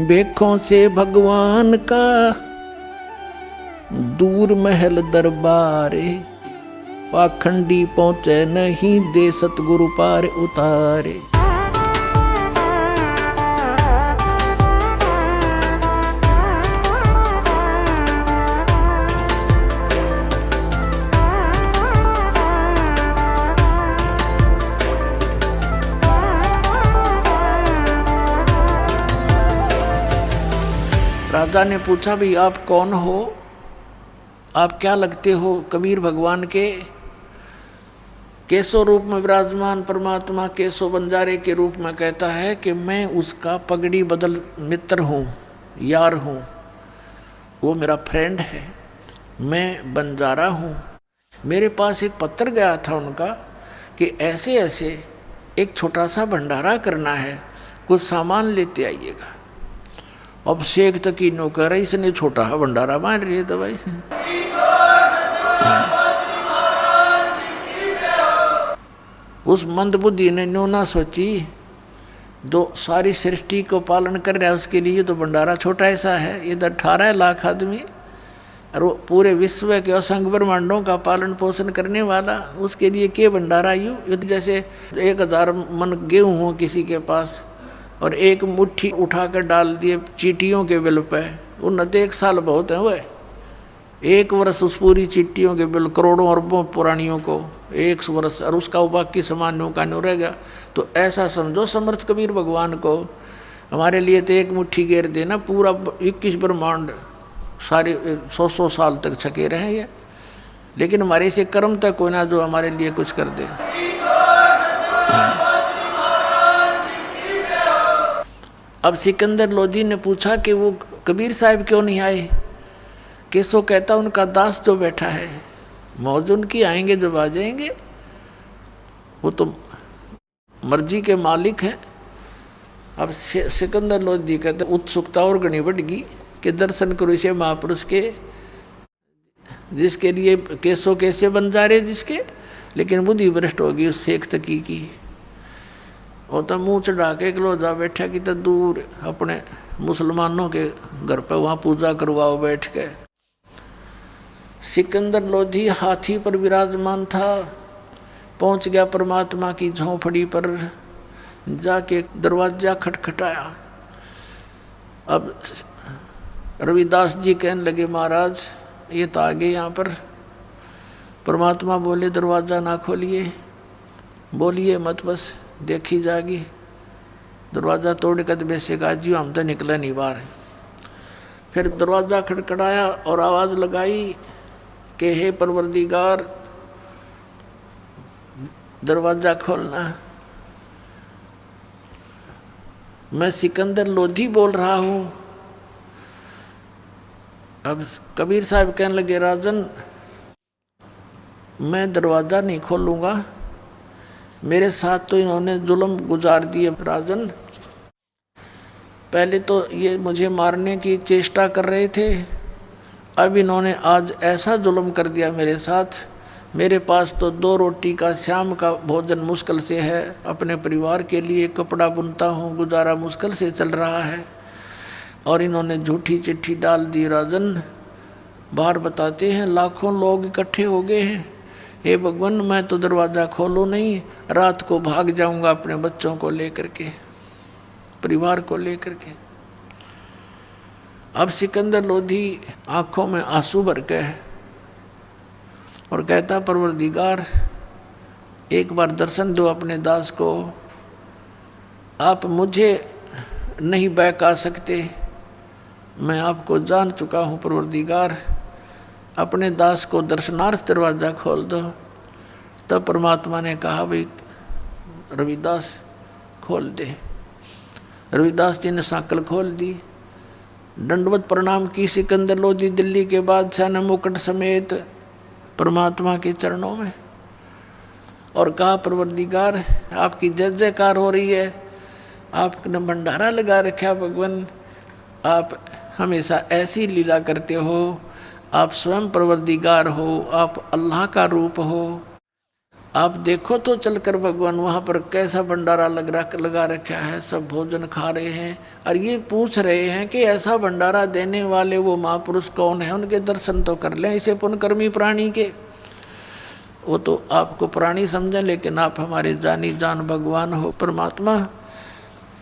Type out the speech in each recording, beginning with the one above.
बेखों से भगवान का दूर महल दरबारे, पाखंडी पहुँचे नहीं दे सतगुरु पार उतारे। राजा ने पूछा, भाई आप कौन हो, आप क्या लगते हो कबीर भगवान के? केशव रूप में विराजमान परमात्मा केशव बंजारे के रूप में कहता है कि मैं उसका पगड़ी बदल मित्र हूँ, यार हूँ, वो मेरा फ्रेंड है, मैं बंजारा हूँ। मेरे पास एक पत्र गया था उनका कि ऐसे ऐसे एक छोटा सा भंडारा करना है, कुछ सामान लेते आइएगा। अब शेख तक की नौकर है, इसने छोटा भंडारा मान रही है तो भाई उस मंदबुद्धि ने न्यू ना सोची, जो सारी सृष्टि को पालन कर रहा है उसके लिए तो भंडारा छोटा ऐसा है। ये तो 18 लाख आदमी और वो पूरे विश्व के असंख्य ब्रह्मांडों का पालन पोषण करने वाला, उसके लिए के भंडारा यूँ जैसे 1000 मन गेहूँ हो किसी के पास और एक मुट्ठी उठाकर डाल दिए चींटियों के बिल पे, उन तो 1 साल बहुत है। वह 1 वर्ष उस पूरी चींटियों के बिल, करोड़ों अरबों पुरानियों को 1 वर्ष, और उसका बाकी सामान्यों का नहीं रहेगा। तो ऐसा समझो समर्थ कबीर भगवान को, हमारे लिए तो एक मुट्ठी घेर देना पूरा 21 ब्रह्मांड सारे 100 साल तक छके रहे ये, लेकिन हमारे से कर्म तक कोई ना जो हमारे लिए कुछ कर दे। अब सिकंदर लोधी ने पूछा कि वो कबीर साहब क्यों नहीं आए? केशव कहता उनका दास जो बैठा है, मौज उनकी, आएंगे जब आ जाएंगे, वो तो मर्जी के मालिक हैं। अब सिकंदर लोधी कहते उत्सुकता और घनी बढ़ गई कि दर्शन करो इसे महापुरुष के, जिसके लिए केशव कैसे बन जा रहे जिसके, लेकिन बुद्धि भ्रष्ट होगी उस शेख तकी की। वो तो मुँह चढ़ा के जा बैठा कि तो दूर अपने मुसलमानों के घर पे वहाँ पूजा करवाओ बैठ के। सिकंदर लोधी हाथी पर विराजमान था, पहुँच गया परमात्मा की झोंपड़ी पर, जाके दरवाजा खटखटाया। अब रविदास जी कहने लगे, महाराज ये तो आ गए यहाँ पर। परमात्मा बोले, दरवाज़ा ना खोलिए, बोलिए मत, बस देखी जागी। दरवाज़ा तोड़ कर वैसे कहा, जी हम तो निकले नहीं बाहर। फिर दरवाज़ा खटखटाया और आवाज़ लगाई कि हे परवरदिगार दरवाज़ा खोलना। मैं सिकंदर लोधी बोल रहा हूँ। अब कबीर साहब कहने लगे, राजन मैं दरवाज़ा नहीं खोलूँगा, मेरे साथ तो इन्होंने जुल्म गुजार दिए राजन। पहले तो ये मुझे मारने की चेष्टा कर रहे थे, अब इन्होंने आज ऐसा जुल्म कर दिया मेरे साथ। मेरे पास तो 2 रोटी का शाम का भोजन मुश्किल से है, अपने परिवार के लिए कपड़ा बुनता हूँ, गुजारा मुश्किल से चल रहा है, और इन्होंने झूठी चिट्ठी डाल दी राजन। बाहर बताते हैं लाखों लोग इकट्ठे हो गए हैं। हे भगवान मैं तो दरवाज़ा खोलूँ नहीं, रात को भाग जाऊंगा अपने बच्चों को लेकर के, परिवार को लेकर के। अब सिकंदर लोधी आंखों में आंसू भर के और कहता, परवरदिगार एक बार दर्शन दो अपने दास को, आप मुझे नहीं बहका सकते, मैं आपको जान चुका हूँ परवरदिगार, अपने दास को दर्शनार्थ दरवाज़ा खोल दो। तब परमात्मा ने कहा, भाई रविदास खोल दे। रविदास जी ने सांकल खोल दी, दंडवत प्रणाम की सिकंदर लोधी दिल्ली के बादशाह ने मुकुट समेत परमात्मा के चरणों में, और कहा, परवरदिगार आपकी जय जयकार हो रही है, आपने भंडारा लगा रखा भगवान, आप हमेशा ऐसी लीला करते हो, आप स्वयं परवरदिगार हो, आप अल्लाह का रूप हो, आप देखो तो चलकर भगवान वहाँ पर कैसा भंडारा लगा रखा है, सब भोजन खा रहे हैं और ये पूछ रहे हैं कि ऐसा भंडारा देने वाले वो महापुरुष कौन है, उनके दर्शन तो कर लें इसे पुण्यकर्मी प्राणी के। वो तो आपको प्राणी समझें, लेकिन आप हमारे जानी जान भगवान हो, परमात्मा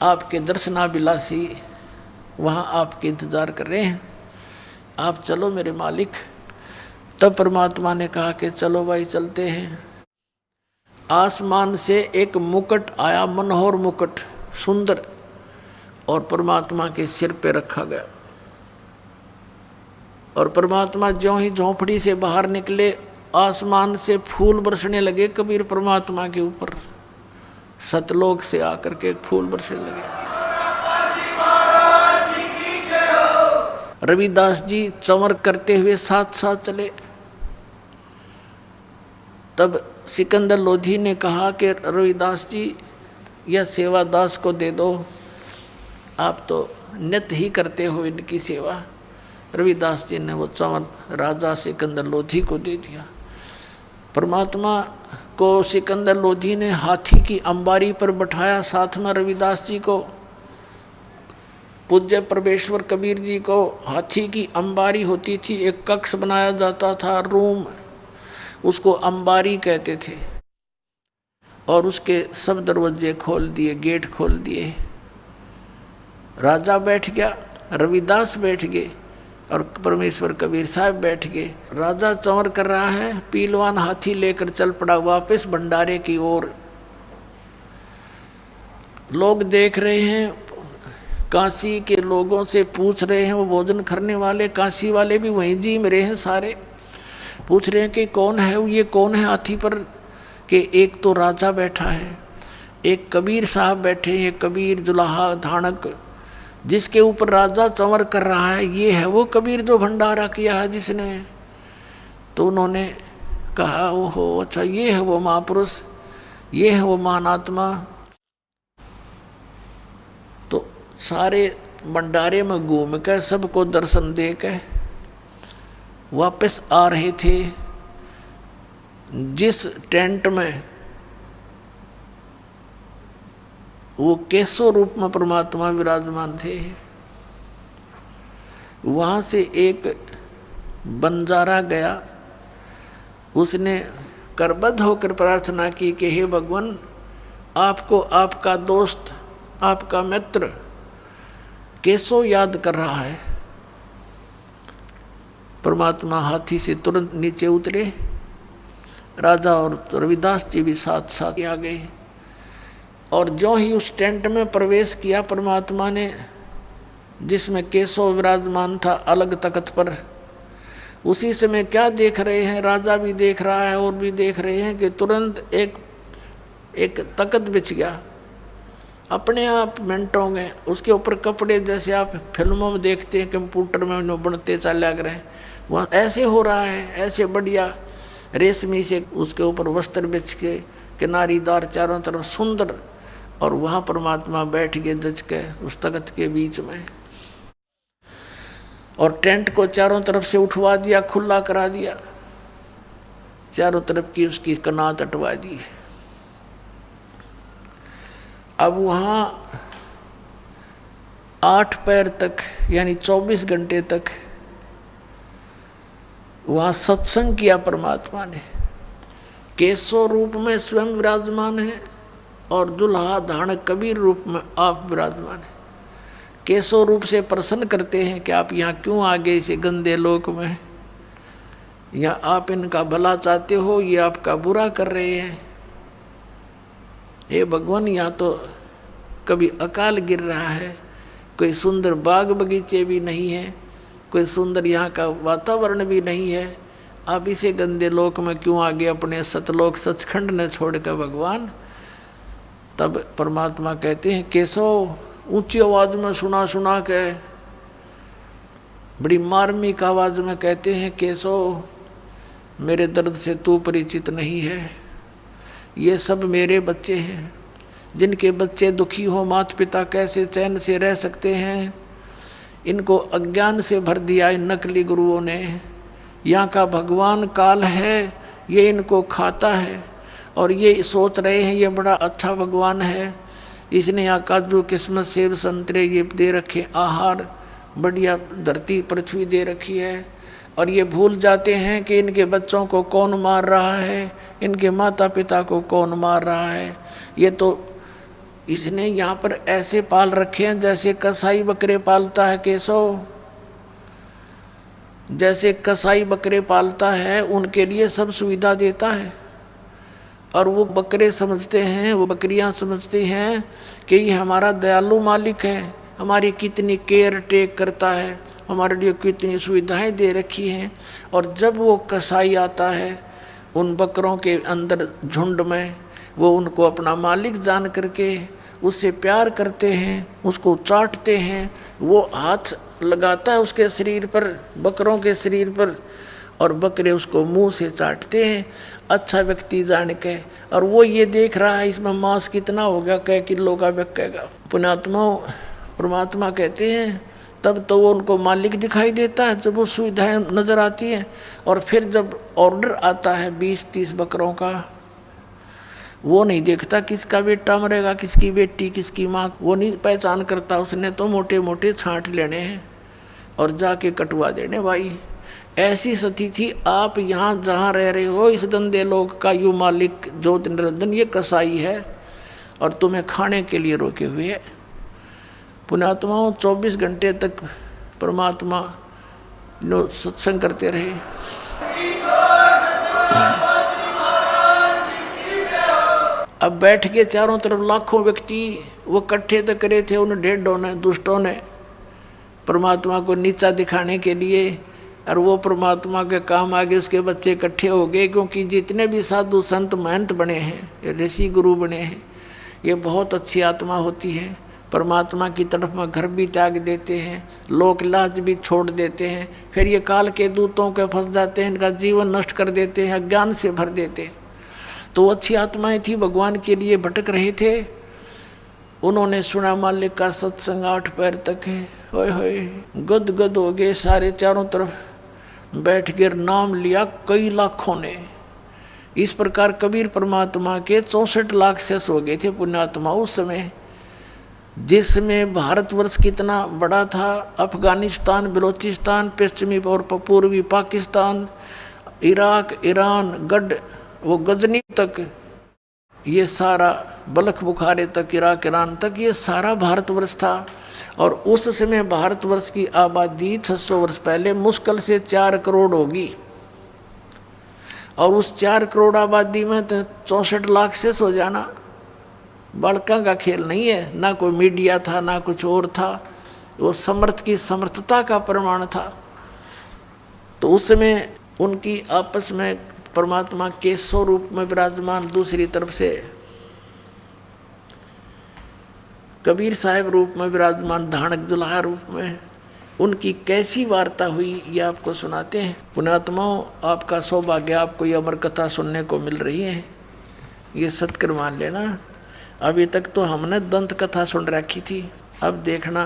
आपके दर्शनाभिलाषी वहाँ आपके इंतज़ार कर रहे हैं, आप चलो मेरे मालिक। तब परमात्मा ने कहा कि चलो भाई चलते हैं। आसमान से एक मुकुट आया, मनोहर मुकुट सुंदर, और परमात्मा के सिर पे रखा गया। और परमात्मा ज्यों ही झोंपड़ी से बाहर निकले, आसमान से फूल बरसने लगे कबीर परमात्मा के ऊपर, सतलोक से आकर के फूल बरसने लगे। रविदास जी चंवर करते हुए साथ साथ चले। तब सिकंदर लोधी ने कहा कि रविदास जी यह सेवा दास को दे दो, आप तो नित्य ही करते हो इनकी सेवा। रविदास जी ने वो चंवर राजा सिकंदर लोधी को दे दिया। परमात्मा को सिकंदर लोधी ने हाथी की अंबारी पर बैठाया, साथ में रविदास जी को, पूज्य परमेश्वर कबीर जी को हाथी की अंबारी होती थी, एक कक्ष बनाया जाता था, रूम, उसको अंबारी कहते थे। और उसके सब दरवाजे खोल दिए, गेट खोल दिए। राजा बैठ गया, रविदास बैठ गए और परमेश्वर कबीर साहब बैठ गए। राजा चंवर कर रहा है, पीलवान हाथी लेकर चल पड़ा वापस भंडारे की ओर। लोग देख रहे हैं, काशी के लोगों से पूछ रहे हैं, वो भोजन करने वाले काशी वाले भी वहीं जी में रहे हैं, सारे पूछ रहे हैं कि कौन है ये, कौन है हाथी पर, कि एक तो राजा बैठा है, एक कबीर साहब बैठे हैं, कबीर जुलाहा धानक, जिसके ऊपर राजा चंवर कर रहा है, ये है वो कबीर जो भंडारा किया है जिसने। तो उन्होंने कहा ओहो अच्छा, ये है वो महापुरुष, ये है वो महानात्मा। तो सारे भंडारे में घूम कर सबको दर्शन दे के वापस आ रहे थे। जिस टेंट में वो केशव रूप में परमात्मा विराजमान थे, वहाँ से एक बंजारा गया, उसने करबद्ध होकर प्रार्थना की कि हे भगवान, आपको आपका दोस्त, आपका मित्र केशव याद कर रहा है। परमात्मा हाथी से तुरंत नीचे उतरे, राजा और रविदास जी भी साथ साथ आ गए। और जो ही उस टेंट में प्रवेश किया परमात्मा ने, जिसमें केशव विराजमान था अलग तख्त पर, उसी समय क्या देख रहे हैं, राजा भी देख रहा है और भी देख रहे हैं कि तुरंत एक तख्त बिछ गया, अपने आप मिनटों में। उसके ऊपर कपड़े जैसे आप फिल्मों में देखते हैं कंप्यूटर में बनते चले लग रहे हैं, वहाँ ऐसे हो रहा है, ऐसे बढ़िया रेशमी से उसके ऊपर वस्त्र बिछ के, किनारीदार चारों तरफ सुंदर, और वहाँ परमात्मा बैठ गए जज के उस तख्त के बीच में। और टेंट को चारों तरफ से उठवा दिया, खुला करा दिया, चारों तरफ की उसकी कनात हटवा दी। अब वहाँ 8 पैर तक यानी 24 घंटे तक वहाँ सत्संग किया परमात्मा ने। केशव रूप में स्वयं विराजमान है और दुल्हा धानक कबीर रूप में आप विराजमान है। केशव रूप से प्रसन्न करते हैं कि आप यहाँ क्यों आ गए इसे गंदे लोक में, या आप इनका भला चाहते हो, ये आपका बुरा कर रहे हैं। हे भगवान, यहाँ तो कभी अकाल गिर रहा है, कोई सुंदर बाग बगीचे भी नहीं है, कोई सुंदर यहाँ का वातावरण भी नहीं है, आप इसे गंदे लोक में क्यों आ गए अपने सतलोक सचखंड ने छोड़ कर भगवान। तब परमात्मा कहते हैं केशव, ऊंची आवाज़ में सुना के बड़ी मार्मिक आवाज़ में कहते हैं केशव, मेरे दर्द से तू परिचित नहीं है, ये सब मेरे बच्चे हैं, जिनके बच्चे दुखी हो माता पिता कैसे चैन से रह सकते हैं। इनको अज्ञान से भर दिया इन नकली गुरुओं ने। यहाँ का भगवान काल है, ये इनको खाता है और ये सोच रहे हैं ये बड़ा अच्छा भगवान है, इसने यहाँ काजू किस्मत सेब संतरे ये दे रखे, आहार बढ़िया धरती पृथ्वी दे रखी है, और ये भूल जाते हैं कि इनके बच्चों को कौन मार रहा है, इनके माता पिता को कौन मार रहा है। ये तो इसने यहाँ पर ऐसे पाल रखे हैं जैसे कसाई बकरे पालता है केशव, जैसे कसाई बकरे पालता है उनके लिए सब सुविधा देता है। और वो बकरे समझते हैं, वो बकरियां समझती हैं कि ये हमारा दयालु मालिक है, हमारी कितनी केयर टेक करता है, हमारे लिए कितनी सुविधाएं दे रखी हैं। और जब वो कसाई आता है उन बकरों के अंदर झुंड में, वो उनको अपना मालिक जान करके उससे प्यार करते हैं, उसको चाटते हैं, वो हाथ लगाता है उसके शरीर पर, बकरों के शरीर पर, और बकरे उसको मुंह से चाटते हैं अच्छा व्यक्ति जान के। और वो ये देख रहा है इसमें मांस कितना हो गया, कै किलो का बिकेगा। पुण्यात्मा परमात्मा कहते हैं तब तो वो उनको मालिक दिखाई देता है जब वो सुविधाएं नजर आती हैं। और फिर जब ऑर्डर आता है 20-30 बकरों का, वो नहीं देखता किसका बेटा मरेगा, किसकी बेटी, किसकी माँ, वो नहीं पहचान करता। उसने तो मोटे मोटे छांट लेने हैं और जाके कटवा देने। भाई ऐसी स्थिति थी। आप यहाँ जहाँ रह रहे हो इस गंदे लोग का यू मालिक ज्योति निरंजन ये कसाई है और तुम्हें खाने के लिए रोके हुए है। पुण्यात्माओं 24 घंटे तक परमात्मा सत्संग करते रहे। अब बैठ के चारों तरफ लाखों व्यक्ति वो इकट्ठे तो करे थे उन ढेडों ने, दुष्टों ने, परमात्मा को नीचा दिखाने के लिए। और वो परमात्मा के काम आगे उसके बच्चे इकट्ठे हो गए, क्योंकि जितने भी साधु संत महंत बने हैं, ऋषि गुरु बने हैं, ये बहुत अच्छी आत्मा होती है। परमात्मा की तरफ में घर भी त्याग देते हैं, लोक लाज भी छोड़ देते हैं, फिर ये काल के दूतों के फंस जाते हैं, इनका जीवन नष्ट कर देते हैं, अज्ञान से भर देते हैं। तो अच्छी आत्माएं थी, भगवान के लिए भटक रहे थे। उन्होंने सुना मालिक का सत्संग 8 पैर तक है, होए होए गद गद हो गए सारे, चारों तरफ बैठ कर नाम लिया कई लाखों ने। इस प्रकार कबीर परमात्मा के 64 लाख शेष हो गए थे पुण्यात्मा उस समय, जिसमें भारतवर्ष कितना बड़ा था। अफगानिस्तान, बलोचिस्तान, पश्चिमी और पूर्वी पाकिस्तान, इराक, ईरान, गढ़, वो गजनी तक, ये सारा बलख बुखारे तक, इराक ईरान तक, ये सारा भारतवर्ष था। और उस समय भारतवर्ष की आबादी 600 वर्ष पहले मुश्किल से 4 करोड़ होगी। और उस 4 करोड़ आबादी में तो 64 लाख से हो जाना बालका का खेल नहीं है। ना कोई मीडिया था, ना कुछ और था, वो समर्थ की समर्थता का प्रमाण था। तो उस समय उनकी आपस में परमात्मा के स्वरूप में विराजमान, दूसरी तरफ से कबीर साहब रूप में विराजमान, धानक दुल्हा रूप में, उनकी कैसी वार्ता हुई ये आपको सुनाते हैं। पुण्यात्माओं आपका सौभाग्य, आपको ये अमर कथा सुनने को मिल रही है, ये सत्कर मान लेना। अभी तक तो हमने दंत कथा सुन रखी थी, अब देखना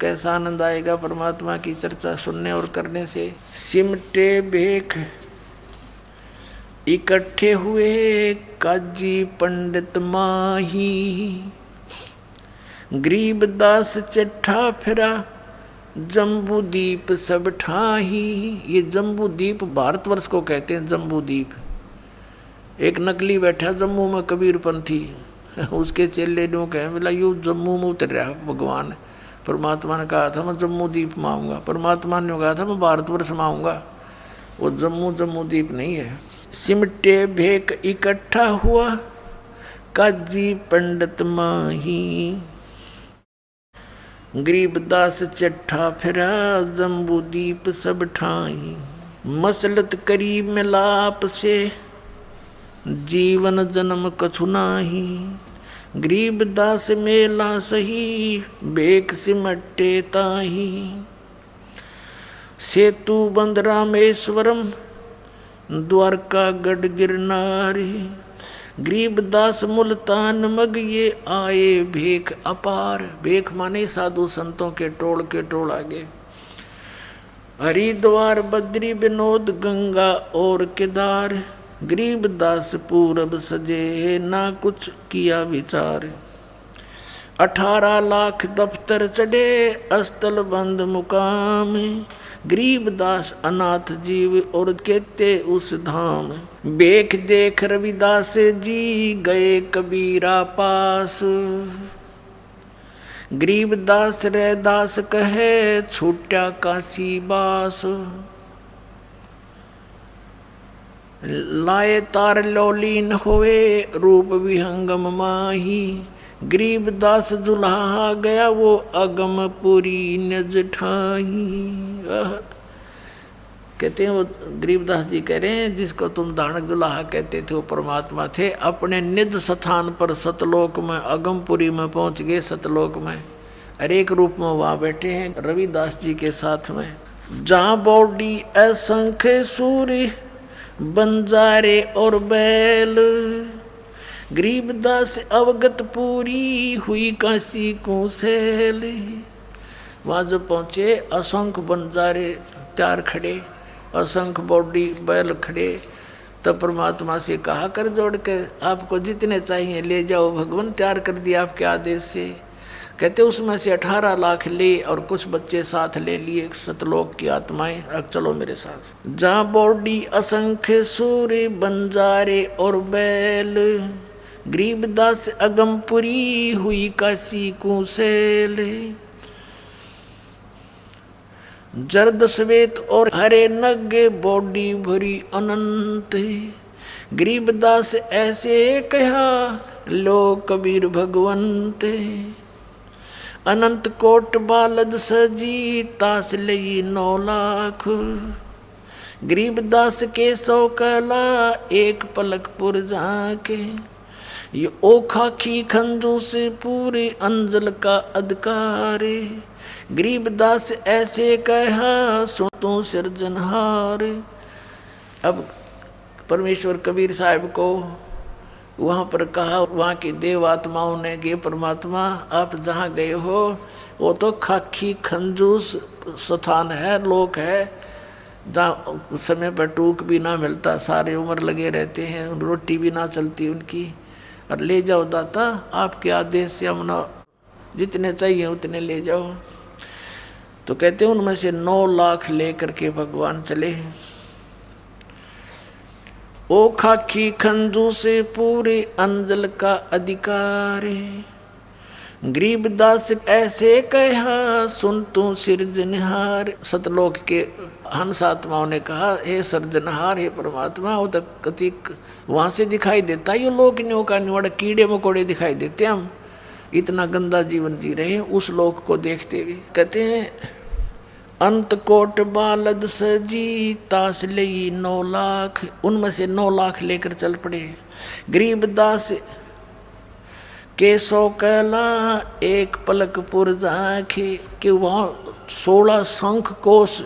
कैसा आनंद आएगा परमात्मा की चर्चा सुनने और करने से। सिमटे भेख इकट्ठे हुए काजी पंडित माही, गरीबदास चट्ठा फिरा जम्बू दीप सब ठाही। ये जम्बू दीप भारतवर्ष को कहते हैं, जम्बू दीप। एक नकली बैठा जम्मू में कबीरपंथी, उसके चेले ने कहे बोला यू जम्मू में उतर रहा भगवान। परमात्मा ने कहा था मैं जम्मू दीप में आऊँगा, परमात्मा ने कहा था मैं भारतवर्ष में आऊँगा। वो जम्मू दीप नहीं है। सिमटे भेक इकट्ठा हुआ काजी पंडित माही, गरीबदास चट्ठा फिरा जम्बू दीप सब ठाई। मसलत करीब मिलाप से जीवन जन्म कछु नाही, गरीबदास मेला सही बेक सिमटे ताही। सेतु बंद रामेश्वरम द्वारका गढ़ गिरनारी, गरीबदास मुल्तान मग ये आए भेख अपार। भेख माने साधु संतों के टोल आगे। हरिद्वार बद्री विनोद गंगा और केदार, गरीबदास पूरब सजे, ना कुछ किया विचार। 18 लाख दफ्तर चढ़े, अस्तल बंद मुकाम। गरीबदास अनाथ जीव और कहते उस धाम। बेख देख रविदास जी गए कबीरा पास। गरीबदास रे दास कहे छूटा काशी बास। लाए तार लौलीन होए रूप विहंगम माही। गरीबदास दुल्हा गया वो अगम पुरी नज ठाही। कहते हैं वो गरीबदास जी कह रहे हैं जिसको तुम दानक दुल्हा कहते थे वो परमात्मा थे। अपने निज स्थान पर सतलोक में अगमपुरी में पहुंच गए। सतलोक में हर एक रूप में वहाँ बैठे हैं रविदास जी के साथ में। जहाँ बॉडी असंख्य सूर्य बंजारे और बैल। गरीबदास अवगत पूरी हुई काशी को सैल। वहाँ जब पहुँचे असंख्य बंजारे त्यार खड़े, असंख्य बॉडी बैल खड़े। तब परमात्मा से कहा कर जोड़ के आपको जितने चाहिए ले जाओ, भगवान तैयार कर दिया आपके आदेश से। कहते उसमें से 18 लाख ले और कुछ बच्चे साथ ले लिए सतलोक की आत्माएं। अब चलो मेरे साथ। जहाँ बॉडी असंख्य सूर्य बंजारे और बैल। गरीबदास अगमपुरी हुई काशी को सैल। जर्द श्वेत और हरे नगे बॉडी भरी अनंत। गरीबदास ऐसे कहा लो कबीर भगवंत। अनंत कोट बालद सजी तास लई 9 लाख। गरीबदास के 100 कला एक पलक पुर जाके। ये ओखा खी खंजू से पूरे अंजल का अधिकार। गरीबदास ऐसे कहा सुन तू सिरजनहार। अब परमेश्वर कबीर साहब को वहाँ पर कहा, वहाँ की देव आत्माओं ने कि परमात्मा आप जहाँ गए हो वो तो खाकी खंजूस स्थान है, लोक है, जहाँ समय पर टूक भी ना मिलता, सारे उम्र लगे रहते हैं, रोटी भी ना चलती उनकी। और ले जाओ दाता आपके आदेश से हम ना जितने चाहिए उतने ले जाओ। तो कहते हैं उनमें से 9 लाख लेकर के भगवान चले। ओ खाकी खंजू से पूरे अंजल का अधिकार। गरीबदास ऐसे कहा सुन तू सिरजनहार। सतलोक के हंस आत्माओं ने कहा हे सृजनहार हे परमात्मा, वो तक कति वहाँ से दिखाई देता है, ये लोक न्यों का निवाड़ा कीड़े मकोड़े दिखाई देते। हम इतना गंदा जीवन जी रहे हैं उस लोक को देखते हुए। कहते हैं अंत कोट बालद सजी तास लई 9 लाख। उनमें से 9 लाख लेकर चल पड़े। गरीबदास के 100 कला एक पलक पुर जाके। कि वहाँ 16 शंख कोष,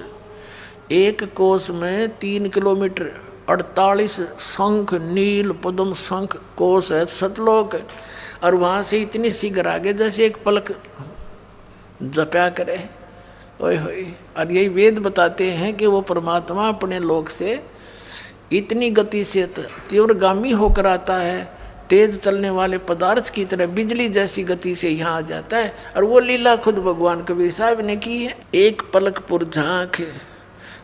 एक कोष में 3 किलोमीटर 48 शंख नील पद्म शंख कोष है सतलोक। और वहाँ से इतनी शीघ्र आगे जैसे एक पलक जपया करे। ओए होए। और यही वेद बताते हैं कि वो परमात्मा अपने लोक से इतनी गति से तीव्रगामी होकर आता है, तेज चलने वाले पदार्थ की तरह बिजली जैसी गति से यहाँ आ जाता है। और वो लीला खुद भगवान कबीर साहब ने की है। एक पलक पुर झांक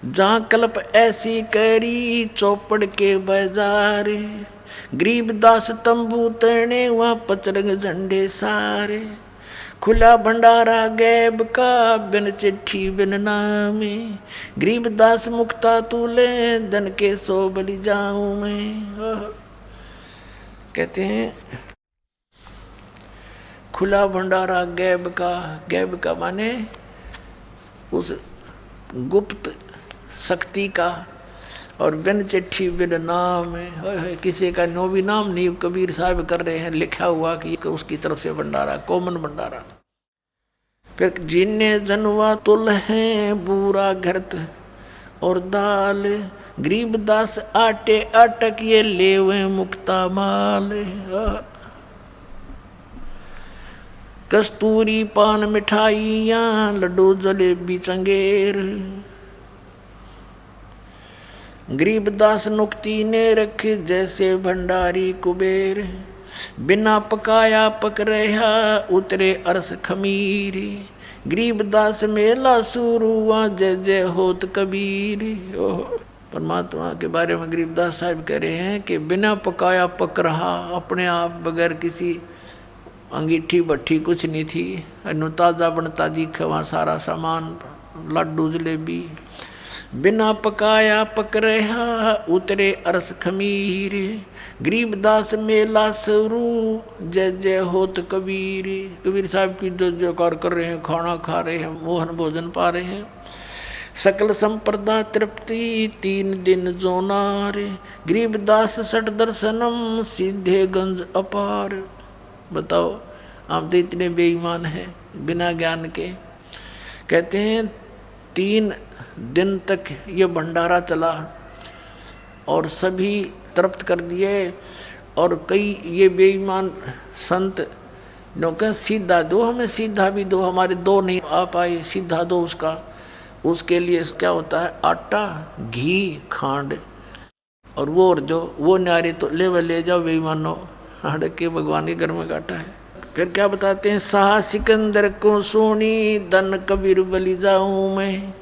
जहाँ कल्प ऐसी करी चौपड़ के बाजार। गरीबदास तंबू तने वहाँ पचरंग झंडे सारे। खुला भंडारा गैब का बिन चिट्ठी बिन नामे। गरीबदास मुक्ता तूले धन के 100 बलि जाऊं मैं। कहते हैं खुला भंडारा गैब का माने उस गुप्त शक्ति का। और बिन चिट्ठी बिन नाम है, किसी का नो भी नाम नहीं कबीर साहब कर रहे हैं, लिखा हुआ कि उसकी तरफ से भंडारा, कॉमन भंडारा। फिर जिन्ने जनवा तुल हैं बूरा घरत और दाल। गरीबदास आटे अटक ये लेवे मुक्ता माल। कस्तूरी पान मिठाइयाँ लड्डू जलेबी चंगेर। गरीबदास नुक्ति ने रखे जैसे भंडारी कुबेर, बिना पकाया पक रहा उतरे अरस खमीर। गरीबदास मेला शुरू हुआ जय जय होत कबीर। परमात्मा के बारे में गरीबदास साहब कह रहे हैं कि बिना पकाया पक रहा, अपने आप बगैर किसी अंगीठी भट्ठी कुछ नहीं थी, ताज़ा बनता दिखे वहाँ सारा सामान, लड्डू जलेबी। बिना पकाया पक रहा उतरे अरस खमीर, गरीबदास मेला शुरू जय जय होत कबीर। कबीर साहब की जो जयकार कर रहे हैं, खाना खा रहे हैं, मोहन भोजन पा रहे हैं। सकल संप्रदा तृप्ति 3 दिन जोनार, गरीबदास सठ दर्शनम सीधे गंज अपार। बताओ, आप तो इतने बेईमान हैं बिना ज्ञान के। कहते हैं 3 दिन तक ये भंडारा चला और सभी तृप्त कर दिए, और कई ये बेईमान संत जो कहें सीधा दो, हमें सीधा भी दो, हमारे 2 नहीं आ पाए, सीधा दो उसका। उसके लिए क्या होता है, आटा, घी, खांड, और वो न्यारे तो ले जाओ बेईमानो, हड़क के भगवान के घर में काटा है। फिर क्या बताते हैं, शाह सिकंदर को सोनी धन कबीर बलि जाऊं मैं,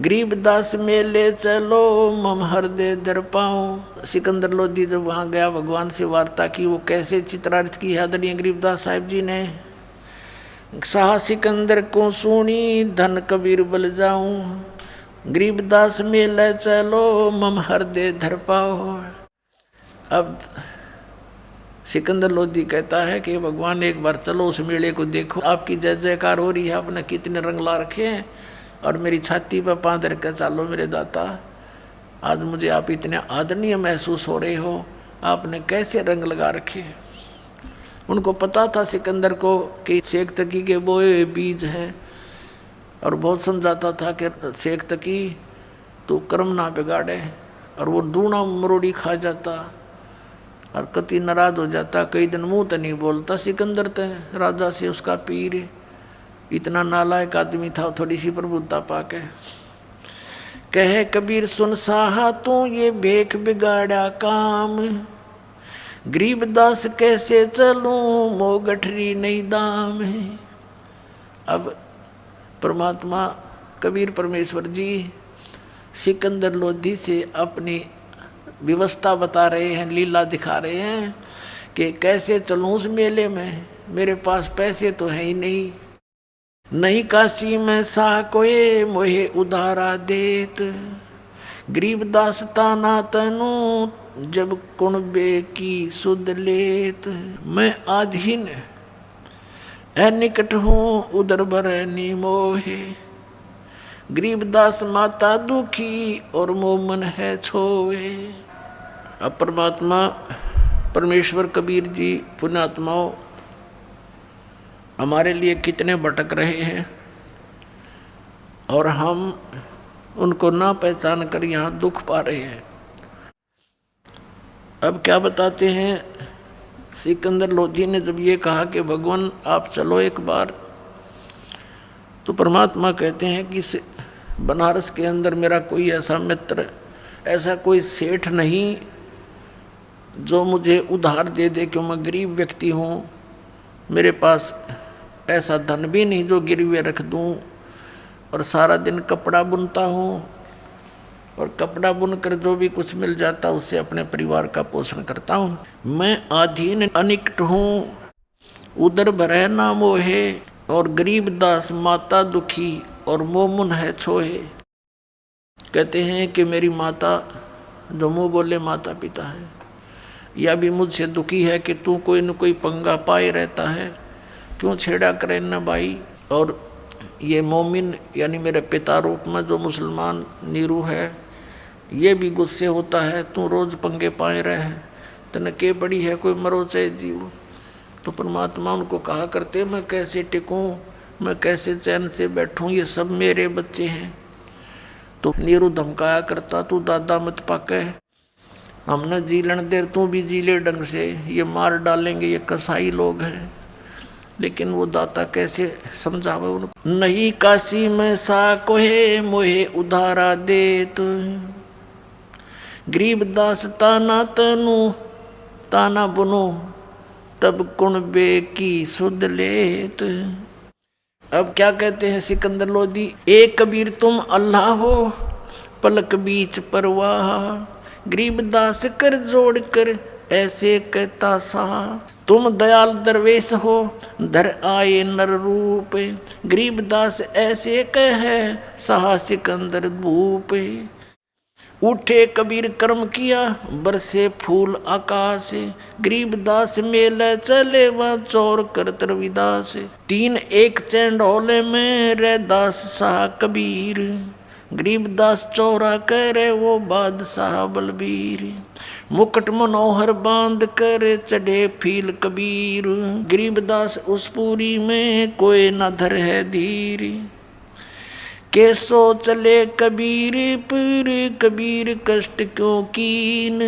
गरीबदास में ले चलो मम हृदय दर पाऊं। सिकंदर लोधी जब वहाँ गया, भगवान से वार्ता की, वो कैसे चित्रार्थ की है आदरणीय गरीबदास साहिब जी ने। शाह सिकंदर को सुनी धन कबीर बल जाऊं, गरीबदास में ले चलो मम हृदय धर पाओ। अब सिकंदर लोधी कहता है कि भगवान एक बार चलो उस मेले को देखो, आपकी जय जयकार हो रही है, आपने कितने रंग ला रखे हैं, और मेरी छाती पर पाँव धर कर चालो मेरे दाता, आज मुझे आप इतने आदरणीय महसूस हो रहे हो, आपने कैसे रंग लगा रखे हैं। उनको पता था सिकंदर को कि शेख तकी के बोए बीज हैं, और बहुत समझाता था कि शेख तकी तो कर्म ना बिगाड़े, और वो दूना मरोड़ी खा जाता और कति नाराज हो जाता, कई दिन मुंह तो नहीं बोलता। सिकंदर तो राजा से उसका पीर, इतना नालायक आदमी था, थोड़ी सी प्रभुता पाके। कहे कबीर सुन साहा तू ये भेख बिगाड़ा काम, गरीबदास कैसे चलूं मो गठरी नहीं दाम है। अब परमात्मा कबीर परमेश्वर जी सिकंदर लोधी से अपनी व्यवस्था बता रहे हैं, लीला दिखा रहे हैं कि कैसे चलूं उस मेले में, मेरे पास पैसे तो है ही नहीं, नहीं काशी में साह कोए मोहे उधारा देत, गरीबदास ताना तनु जब कुणबे की सुध लेत, मैं आधीन निकट हूँ उधर भर मोहे, गरीबदास माता दुखी और मोमन है छोए। अब परमात्मा परमेश्वर कबीर जी पुण्यात्माओं हमारे लिए कितने भटक रहे हैं, और हम उनको ना पहचान कर यहाँ दुख पा रहे हैं। अब क्या बताते हैं, सिकंदर लोधी ने जब ये कहा कि भगवान आप चलो एक बार, तो परमात्मा कहते हैं कि बनारस के अंदर मेरा कोई ऐसा मित्र, ऐसा कोई सेठ नहीं जो मुझे उधार दे दे, क्यों मैं गरीब व्यक्ति हूँ, मेरे पास ऐसा धन भी नहीं जो गिरवे रख दूँ, और सारा दिन कपड़ा बुनता हूँ, और कपड़ा बुनकर जो भी कुछ मिल जाता उससे अपने परिवार का पोषण करता हूँ। मैं अधीन अनिकट हूँ उधर भरह ना मोहे, और गरीबदास माता दुखी और मोमुन है छोहे। कहते हैं कि मेरी माता जो मुँह बोले माता पिता है, या भी मुझसे दुखी है कि तू कोई न कोई पंगा पाए रहता है, क्यों छेड़ा करे न भाई। और ये मोमिन यानी मेरे पिता रूप में जो मुसलमान नीरू है, ये भी गुस्से होता है, तू रोज़ पंगे पाए रहे, तने के बड़ी है कोई मरो चाहे जीव। तो परमात्मा उनको कहा करते, मैं कैसे टिकूं, मैं कैसे चैन से बैठूं, ये सब मेरे बच्चे हैं। तो नीरू धमकाया करता, तू दादा मत पाके, हमने जी लेने देर, तू भी जी ले ढंग से, ये मार डालेंगे, ये कसाई लोग हैं। लेकिन वो दाता कैसे समझावे उनको, नहीं काशी में सा कोहे मोहे उधारा दे, तो गरीबदास ताना तनु ताना बुनो तब कुणबे की सुध लेत। अब क्या कहते हैं सिकंदर लोधी, एक कबीर तुम अल्लाह हो पलक बीच परवाह, गरीबदास कर जोड़ कर ऐसे कहता सा, तुम दयाल दरवेश हो धर आए नर रूप, गरीबदास ऐसे कह सहा सिकंदर भूप। उठे कबीर कर्म किया बरसे फूल आकाश, गरीबदास मेले चले वह चौर कर रविदास। तीन एक चैंडोले में रे दास शाह कबीर, गरीबदास चौरा करे वो बादशाह बलबीर। मुकुट मनोहर बांध कर चढ़े फील कबीर, गरीबदास उस पूरी में कोई न धर है धीर। कैसो चले कबीर पर कबीर कष्ट क्यों कीन,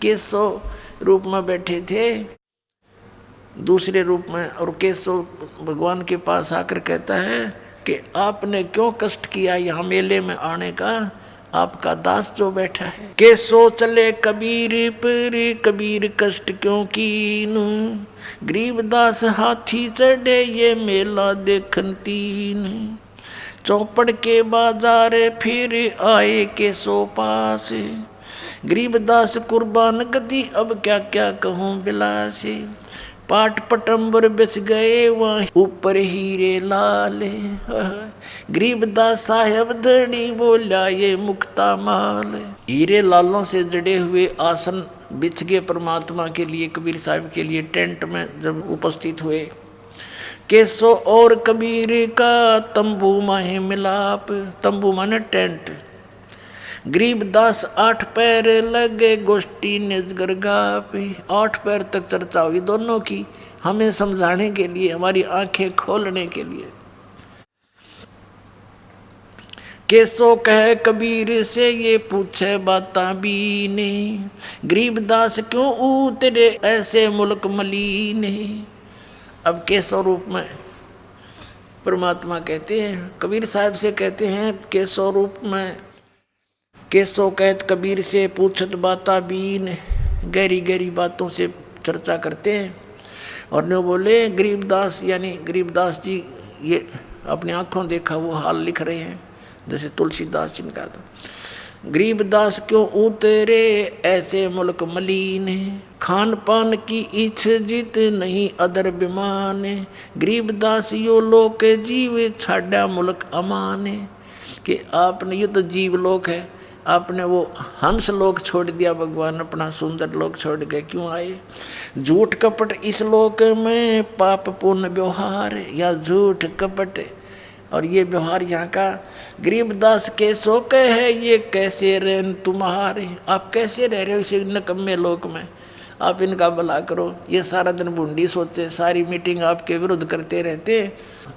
कैसो रूप में बैठे थे दूसरे रूप में, और कैसो भगवान के पास आकर कहता है कि आपने क्यों कष्ट किया यहाँ मेले में आने का, आपका दास जो बैठा है। कैसो चले कबीर पर कबीर कष्ट क्यों कीन, गरीबदास हाथी चढ़े ये मेला देखन तीन। चौपड़ के बाजार फिर आए के सो पास, गरीबदास कुर्बान गति अब क्या क्या कहूँ बिलास। पाट पटंबर बिछ गए वहाँ ऊपर हीरे लाल, गरीबदास साहेब धड़ी बोला ये मुक्ता माल। हीरे लालों से जड़े हुए आसन बिछ गए परमात्मा के लिए, कबीर साहब के लिए टेंट में जब उपस्थित हुए। कैसो और कबीर का तंबू माहे मिलाप, तंबू माने टेंट। गरीबदास 8 पैर लगे गोष्ठी निजगर गापे, 8 पैर तक चर्चा हुई दोनों की, हमें समझाने के लिए, हमारी आंखें खोलने के लिए। कैसो कहे कबीर से ये पूछे बाता बीने, गरीबदास क्यों उतरे ऐसे मुल्क मलीने। अब के स्वरूप में परमात्मा कहते हैं, कबीर साहब से कहते हैं के स्वरूप में, कैसो कहत कबीर से पूछत बाता बीन, गहरी गहरी बातों से चर्चा करते हैं। और न बोले गरीबदास, यानी गरीबदास जी ये अपनी आंखों देखा वो हाल लिख रहे हैं, जैसे तुलसीदास जी ने कहा था, गरीबदास क्यों उतरे ऐसे मुल्क मलीन, खान पान की इच्छ जित नहीं अदर बिमान, गरीबदास यो लोक जीव छाड़ा मुल्क अमान। कि आपने ये तो जीव लोक है, आपने वो हंस लोक छोड़ दिया, भगवान अपना सुंदर लोक छोड़ गए, क्यों आए। झूठ कपट इस लोक में पाप पुण्य व्यवहार, या झूठ कपट और ये व्यवहार यहाँ का। गरीबदास कैसो कहे ये कैसे रहन तुम्हारे, आप कैसे रह रहे हो इसे नकम्मे लोक में, आप इनका भला करो। ये सारा दिन बूंदी सोचे, सारी मीटिंग आपके विरुद्ध करते रहते,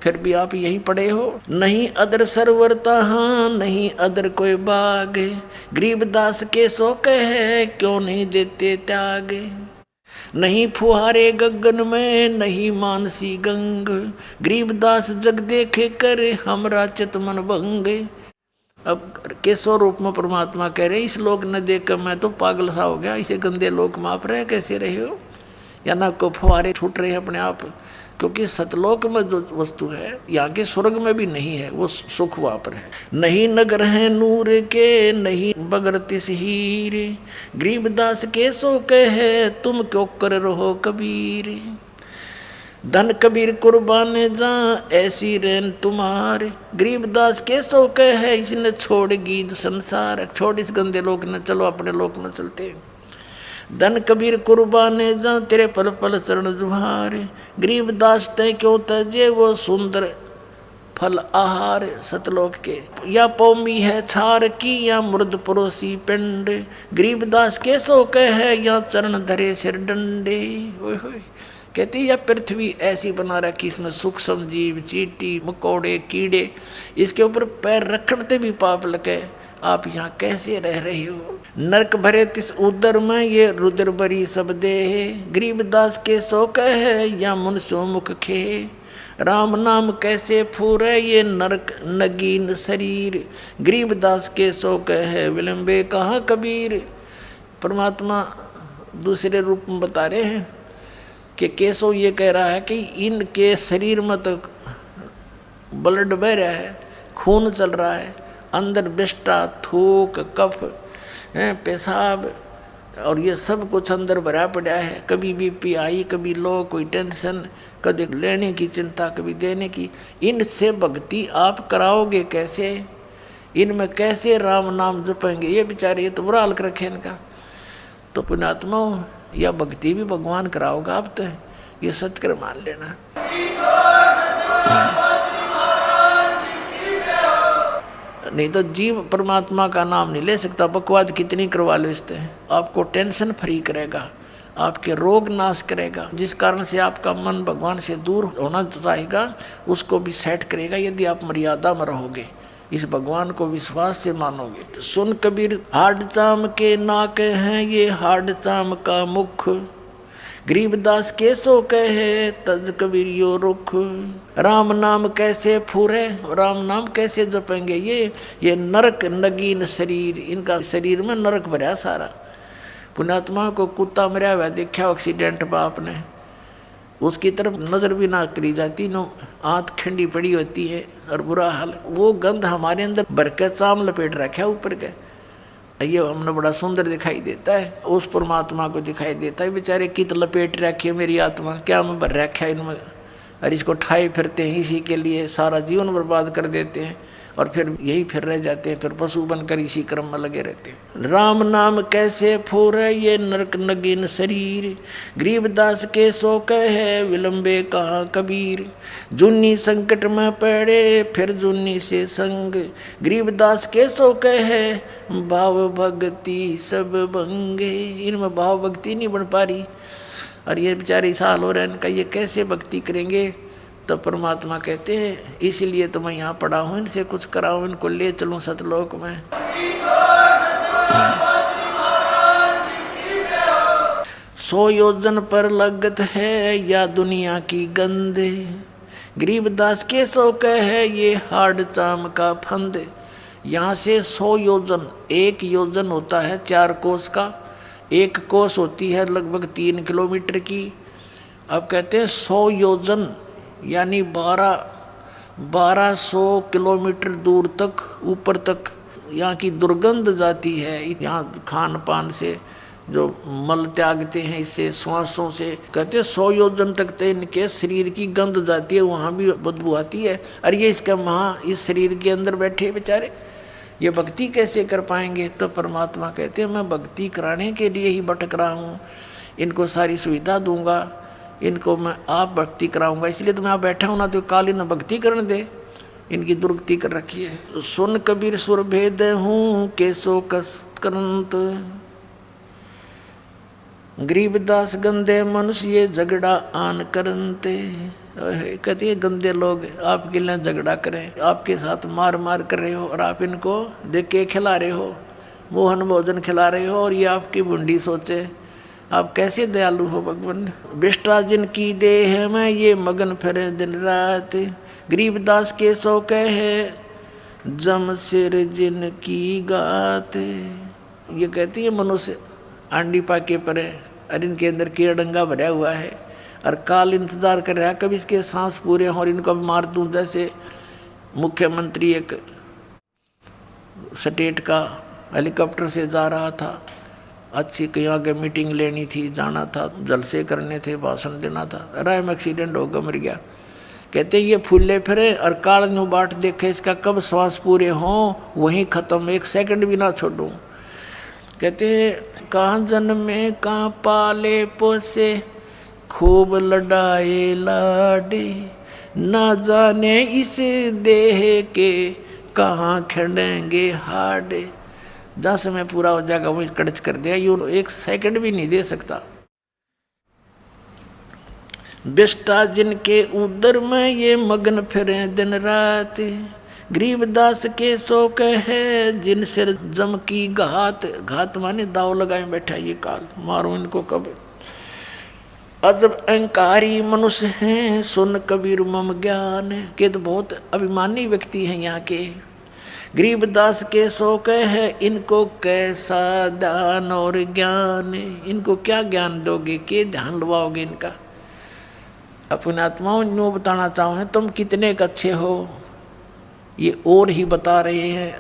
फिर भी आप यहीं पड़े हो। नहीं अदर सरवरता हाँ नहीं अदर कोई बाग, गरीबदास कैसो कहे क्यों नहीं देते त्याग। नहीं फुहारे गगन में नहीं मानसी गंग, गरीबदास जग देखे कर हमरा चित मन भंग। अब कैसो रूप में परमात्मा कह रहे इस लोक न देख कर मैं तो पागल सा हो गया, इसे गंदे लोक में आप रहे कैसे रहे हो, या ना को फुहारे छूट रहे हैं अपने आप। क्योंकि सतलोक में जो वस्तु है यहाँ के स्वर्ग में भी नहीं है, वो सुख वहाँ पर है। नहीं नगर है नूर के नहीं बगर तिस हीर, गरीबदास कैसो कहे तुम क्यों कर रहो कबीर। धन कबीर कुर्बान जा ऐसी रेन तुम्हारे, गरीबदास कैसो कहे इसने छोड़ गीत संसार, छोड़ इस गंदे लोक न चलो अपने लोक में चलते। धन कबीर कुर्बाने जा तेरे पल पल चरण जुहार, गरीबदास तय क्यों तजे वो सुंदर फल आहार सतलोक के। या पौमी है छार की या मुर्द परोसी पिंड, गरीबदास कैसो कहे या चरण धरे सिर डंडे। कहती या पृथ्वी ऐसी बना रखी इसमें सूक्ष्म जीव चींटी मकोड़े कीड़े, इसके ऊपर पैर रखते भी पाप लगे, आप यहाँ कैसे रह रहे हो। नरक भरे तिस उदर में ये रुद्र बरी सब दे, गरीबदास के सो कहे या मुनसो मुख खे। राम नाम कैसे फूरे ये नरक नगीन शरीर, गरीबदास के सो कहे विलंबे कहाँ कबीर। परमात्मा दूसरे रूप में बता रहे हैं कि केशव ये कह रहा है कि इनके शरीर में तो ब्लड बह रहा है, खून चल रहा है, अंदर विष्टा, थूक, कफ, पेशाब और ये सब कुछ अंदर भरा पड़ा है। कभी बीपी आई, कभी लो, कोई टेंशन, कभी लेने की चिंता, कभी देने की। इनसे भक्ति आप कराओगे कैसे? इनमें कैसे राम नाम जपेंगे? ये बेचारे, ये तो बुरा हाल कर रखे इनका। तो पुण्यात्मा या भक्ति भी भगवान कराओगा आप, तो ये सत्कर मान लेना। नहीं तो जीव परमात्मा का नाम नहीं ले सकता, बकवाद कितनी करवा लेते हैं। आपको टेंशन फ्री करेगा, आपके रोग नाश करेगा, जिस कारण से आपका मन भगवान से दूर होना चाहेगा उसको भी सेट करेगा, यदि आप मर्यादा में रहोगे, इस भगवान को विश्वास से मानोगे। सुन कबीर हाड चाम के नाक हैं ये हाड चाम का मुख, गरीबदास के सो कहे तज कबीर यो रुख। राम नाम कैसे फूरे, राम नाम कैसे जपेंगे ये नरक नगीन शरीर, इनका शरीर में नरक भरा सारा। पुण्यात्मा को कुत्ता मरा हुआ देखा एक्सीडेंट में आपने, उसकी तरफ नजर भी ना करी जाती, नो आंत खंडी पड़ी होती है और बुरा हाल। वो गंध हमारे अंदर भर के चाम लपेट रखा ऊपर के, ये हमने बड़ा सुंदर दिखाई देता है, उस परमात्मा को दिखाई देता है। बेचारे कित लपेट रखी है मेरी आत्मा, क्या मैं भर रखा है इनमें, और इसको ठाए फिरते हैं, इसी के लिए सारा जीवन बर्बाद कर देते हैं और फिर यही फिर रह जाते हैं, फिर पशु बनकर इसी क्रम में लगे रहते हैं। राम नाम कैसे फूरे ये नरक नगीन शरीर, गरीबदास के सो कहे विलंबे कहाँ कबीर। जुन्नी संकट में पड़े फिर जुन्नी से संग, गरीबदास के सो कहे भाव भक्ति सब भंगे। इनमें भाव भक्ति नहीं बन पा रही और ये बेचारे साल हो रहे हैं इनका, ये कैसे भक्ति करेंगे? तो परमात्मा कहते हैं इसीलिए तो मैं यहाँ पड़ा हूँ, इनसे कुछ कराऊँ, इनको ले चलूँ सतलोक में। सौ योजन पर लगत है या दुनिया की गंदे, गरीबदास के सो कहे ये हाड चाम का फंद। यहाँ से 100 योजन, 1 योजन होता है 4 कोस का, 1 कोस होती है लगभग 3 किलोमीटर की। अब कहते हैं 100 योजन यानी 1200 किलोमीटर दूर तक ऊपर तक यहाँ की दुर्गंध जाती है। यहाँ खान पान से जो मल त्यागते हैं, इससे श्वासों से, कहते हैं 100 योजन तक तो इनके शरीर की गंध जाती है, वहाँ भी बदबू आती है। और ये इसका वहाँ इस शरीर के अंदर बैठे बेचारे, ये भक्ति कैसे कर पाएंगे? तो परमात्मा कहते हैं मैं भक्ति कराने के लिए ही भटक रहा हूँ, इनको सारी सुविधा दूंगा, इनको मैं आप भक्ति कराऊंगा, इसलिए तो मैं यहाँ बैठा हूँ ना, तो काली न भक्ति करने दे, इनकी दुर्गति कर रखी है। सुन कबीर सुर भेद हूँ केसो कसकरंत, गरीबदास गंदे मनुष्य ये झगड़ा आन करनते। कहती है गंदे लोग आपके लिए झगड़ा करें, आपके साथ मार मार कर रहे हो और आप इनको देख के खिला रहे हो, मोहन भोजन खिला रहे हो, और ये आपकी बुंडी सोचे आप कैसे दयालु हो भगवान। बिष्टा जिनकी देह में ये मगन फिरे दिन रात, गरीबदास के सो कहे जम सिर जिनकी गात। ये कहती है मनुष्य आंडी पाके परे और इनके अंदर कीड़ा डंगा भरा हुआ है और काल इंतजार कर रहा है कभी इसके सांस पूरे हों और इनको मार दूं। जैसे मुख्यमंत्री एक स्टेट का हेलीकॉप्टर से जा रहा था, अच्छी कहीं आगे मीटिंग लेनी थी, जाना था, जलसे करने थे, भाषण देना था, राय में एक्सीडेंट होगा, मर गया। कहते ये फूले फिरे और काल नु बाट देखे इसका कब श्वास पूरे हों, वहीं ख़त्म, 1 सेकंड भी ना छोड़ूं। कहते कहाँ जन्मे कहाँ पाले पोसे, खूब लड़ाए लाडे, ना जाने इस देह के कहाँ खड़ेंगे हाडे। 10 में पूरा हो जाएगा, वही कड़च कर दिया, यूं 1 सेकंड भी नहीं दे सकता। बिष्टा जिनके उदर में ये मगन फिरे दिन रात, गरीबदास के सो कहे जिन सिर जम की घात। घात माने दाव लगाए बैठा ये काल, मारो इनको कब। अजब अहंकारी मनुष्य हैं सुन कबीर मम ज्ञान। के तो बहुत अभिमानी व्यक्ति हैं यहाँ के। गरीबदास के सो कहे इनको कैसा दान और ज्ञान। इनको क्या ज्ञान दोगे, के ध्यान लवाओगे इनका। अपने आत्माओं नो बताना चाहूँ तुम कितने अच्छे हो, ये और ही बता रहे हैं।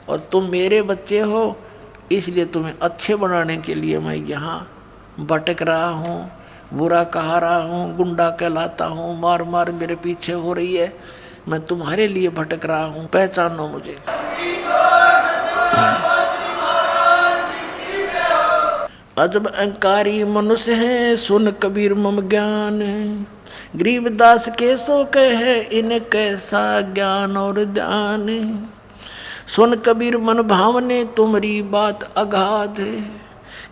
और तुम मेरे बच्चे हो, इसलिए तुम्हें अच्छे बनाने के लिए मैं यहाँ भटक रहा हूँ, बुरा कहा रहा हूँ, गुंडा कहलाता हूँ, मार मार मेरे पीछे हो रही है, मैं तुम्हारे लिए भटक रहा हूँ, पहचानो मुझे। अजब अहंकारी मनुष्य हैं सुन कबीर मम ज्ञान। गरीबदास के सो कहे इन कैसा ज्ञान और ध्यान। सुन कबीर मन भावने तुम्हारी बात अगाध।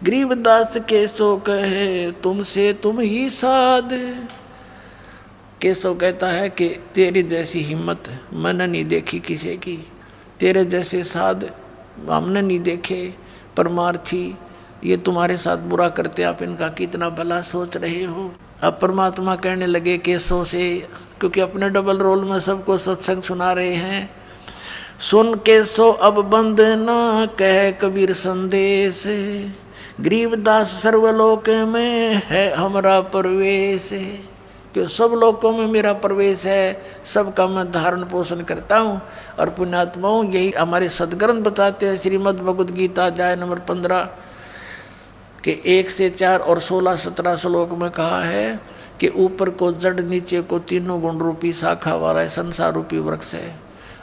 गरीबदास के सो कहे तुमसे तुम ही साध। केशव कहता है कि तेरी जैसी हिम्मत मैंने नहीं देखी किसी की, तेरे जैसे साध हमने नहीं देखे। परमार्थी ये तुम्हारे साथ बुरा करते, आप इनका कितना भला सोच रहे हो। अब परमात्मा कहने लगे केशव से, क्योंकि अपने डबल रोल में सबको सत्संग सुना रहे हैं। सुन केशव अब बंद ना कह कबीर संदेश। गरीबदास सर्वलोक में है हमारा प्रवेश। कि सब लोकों में मेरा प्रवेश है, सबका मैं धारण पोषण करता हूँ। और पुण्यात्माओं यही हमारे सदग्रंथ बताते हैं। श्रीमद् भगवद गीता अध्याय नंबर 15 के 1 से 4 और 16-17 श्लोक में कहा है कि ऊपर को जड़, नीचे को तीनों गुण रूपी शाखा वाला संसार रूपी वृक्ष है।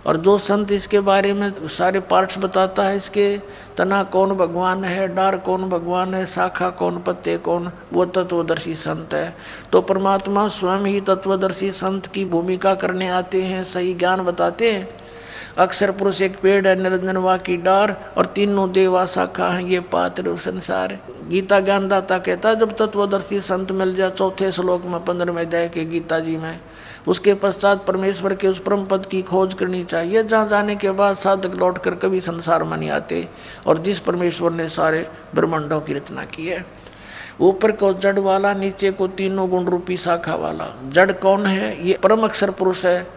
और जो संत इसके बारे में सारे पार्ट्स बताता है, इसके तना कौन भगवान है, डार कौन भगवान है, शाखा कौन, पत्ते कौन, वो तत्वदर्शी संत है। तो परमात्मा स्वयं ही तत्वदर्शी संत की भूमिका करने आते हैं, सही ज्ञान बताते हैं। अक्षर पुरुष एक पेड़ है, निरंजन वा की डार, और तीनों देवा शाखा हैं, ये पात्र संसार। गीता ज्ञानदाता कहता है जब तत्वदर्शी संत मिल जाए, 4 श्लोक में 15वें अध्याय के गीता जी में, उसके पश्चात परमेश्वर के उस परम पद की खोज करनी चाहिए, जहाँ जाने के बाद साधक लौट कर कभी संसार में नहीं आते। और जिस परमेश्वर ने सारे ब्रह्मांडों की रचना की है, ऊपर को जड़ वाला, नीचे को तीनों गुण रूपी शाखा वाला। जड़ कौन है? ये परम अक्षर पुरुष है,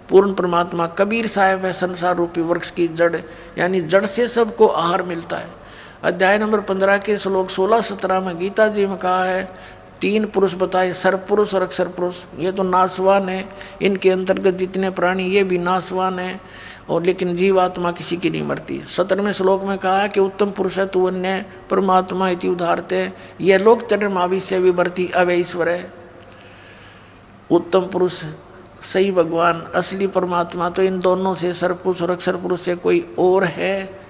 पूर्ण परमात्मा कबीर साहब है, संसार रूपी वृक्ष की जड़, यानी जड़ से सबको आहार मिलता है। अध्याय नंबर 15 के श्लोक 16-17 में गीता जी में कहा है, 3 पुरुष बताए, सर्वपुरुष और अक्षर पुरुष। ये तो नाशवान है, इनके अंतर्गत जितने प्राणी ये भी नाशवान है, और लेकिन जीवात्मा किसी की नहीं मरती। 17वें श्लोक में कहा है कि उत्तम पुरुष है तू अन्य परमात्मा इति उदाहरते, यह लोक चरमाविष्य विवर्ती अवैश्वर है। उत्तम पुरुष सही भगवान असली परमात्मा तो इन दोनों से, सर्वपुरुष और अक्षर पुरुष से कोई और है,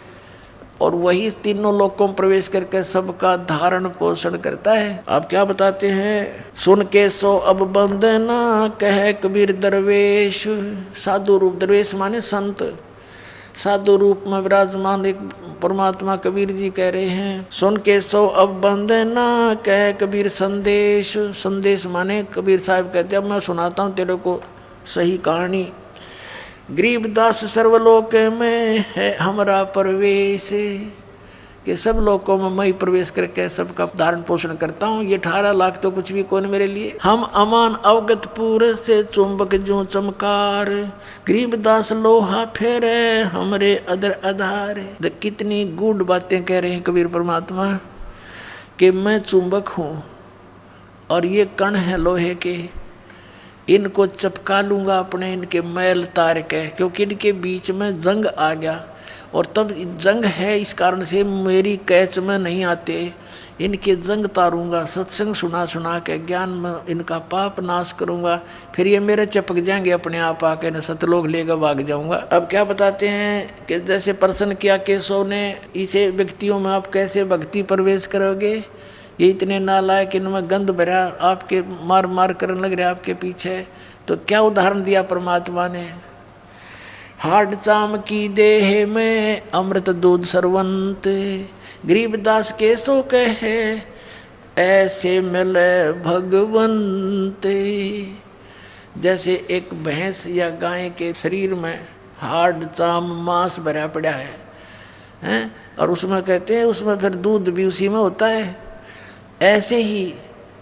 और वही तीनों लोकों में प्रवेश करके सबका धारण पोषण करता है। आप क्या बताते हैं? सुन के सो अब बंदना कहे कबीर दरवेश। साधु रूप, दरवेश माने संत, साधु रूप में विराजमान एक परमात्मा कबीर जी कह रहे हैं। सुन के सो अब बंदना कहे कबीर संदेश। संदेश माने कबीर साहब कहते हैं अब मैं सुनाता हूँ तेरे को सही कहानी। गरीबदास सर्वलोक में है हमारा प्रवेश, कि सब लोकों में मैं प्रवेश करके सबका धारण पोषण करता हूँ। ये 18 लाख तो कुछ भी कौन मेरे लिए। हम अमान अवगत पूरे से चुंबक जो चमकार, गरीबदास लोहा फेरे हमरे अदर आधार। कितनी गूढ़ बातें कह रहे हैं कबीर परमात्मा, कि मैं चुंबक हूँ और ये कण है लोहे के, इनको चपका लूँगा अपने, इनके मैल तार के, क्योंकि इनके बीच में जंग आ गया। और तब जंग है, इस कारण से मेरी कैच में नहीं आते, इनके जंग तारूंगा, सत्संग सुना सुना के ज्ञान में इनका पाप नाश करूँगा, फिर ये मेरे चपक जाएंगे अपने आप आके, न सतलोक लेकर भाग जाऊँगा। अब क्या बताते हैं कि जैसे प्रश्न किया केशव ने, इसे व्यक्तियों में आप कैसे भक्ति प्रवेश करोगे, ये इतने नालायक, इनमें गंध भरा, आपके मार मार करने लग रहे आपके पीछे। तो क्या उदाहरण दिया परमात्मा ने? हाड चाम की देह में अमृत दूध सरवंत, गरीबदास के सो कहे ऐसे मिले भगवंत। जैसे एक भैंस या गाय के शरीर में हाड चाम मांस भरा पड़ा है, और उसमें कहते हैं उसमें फिर दूध भी उसी में होता है। ऐसे ही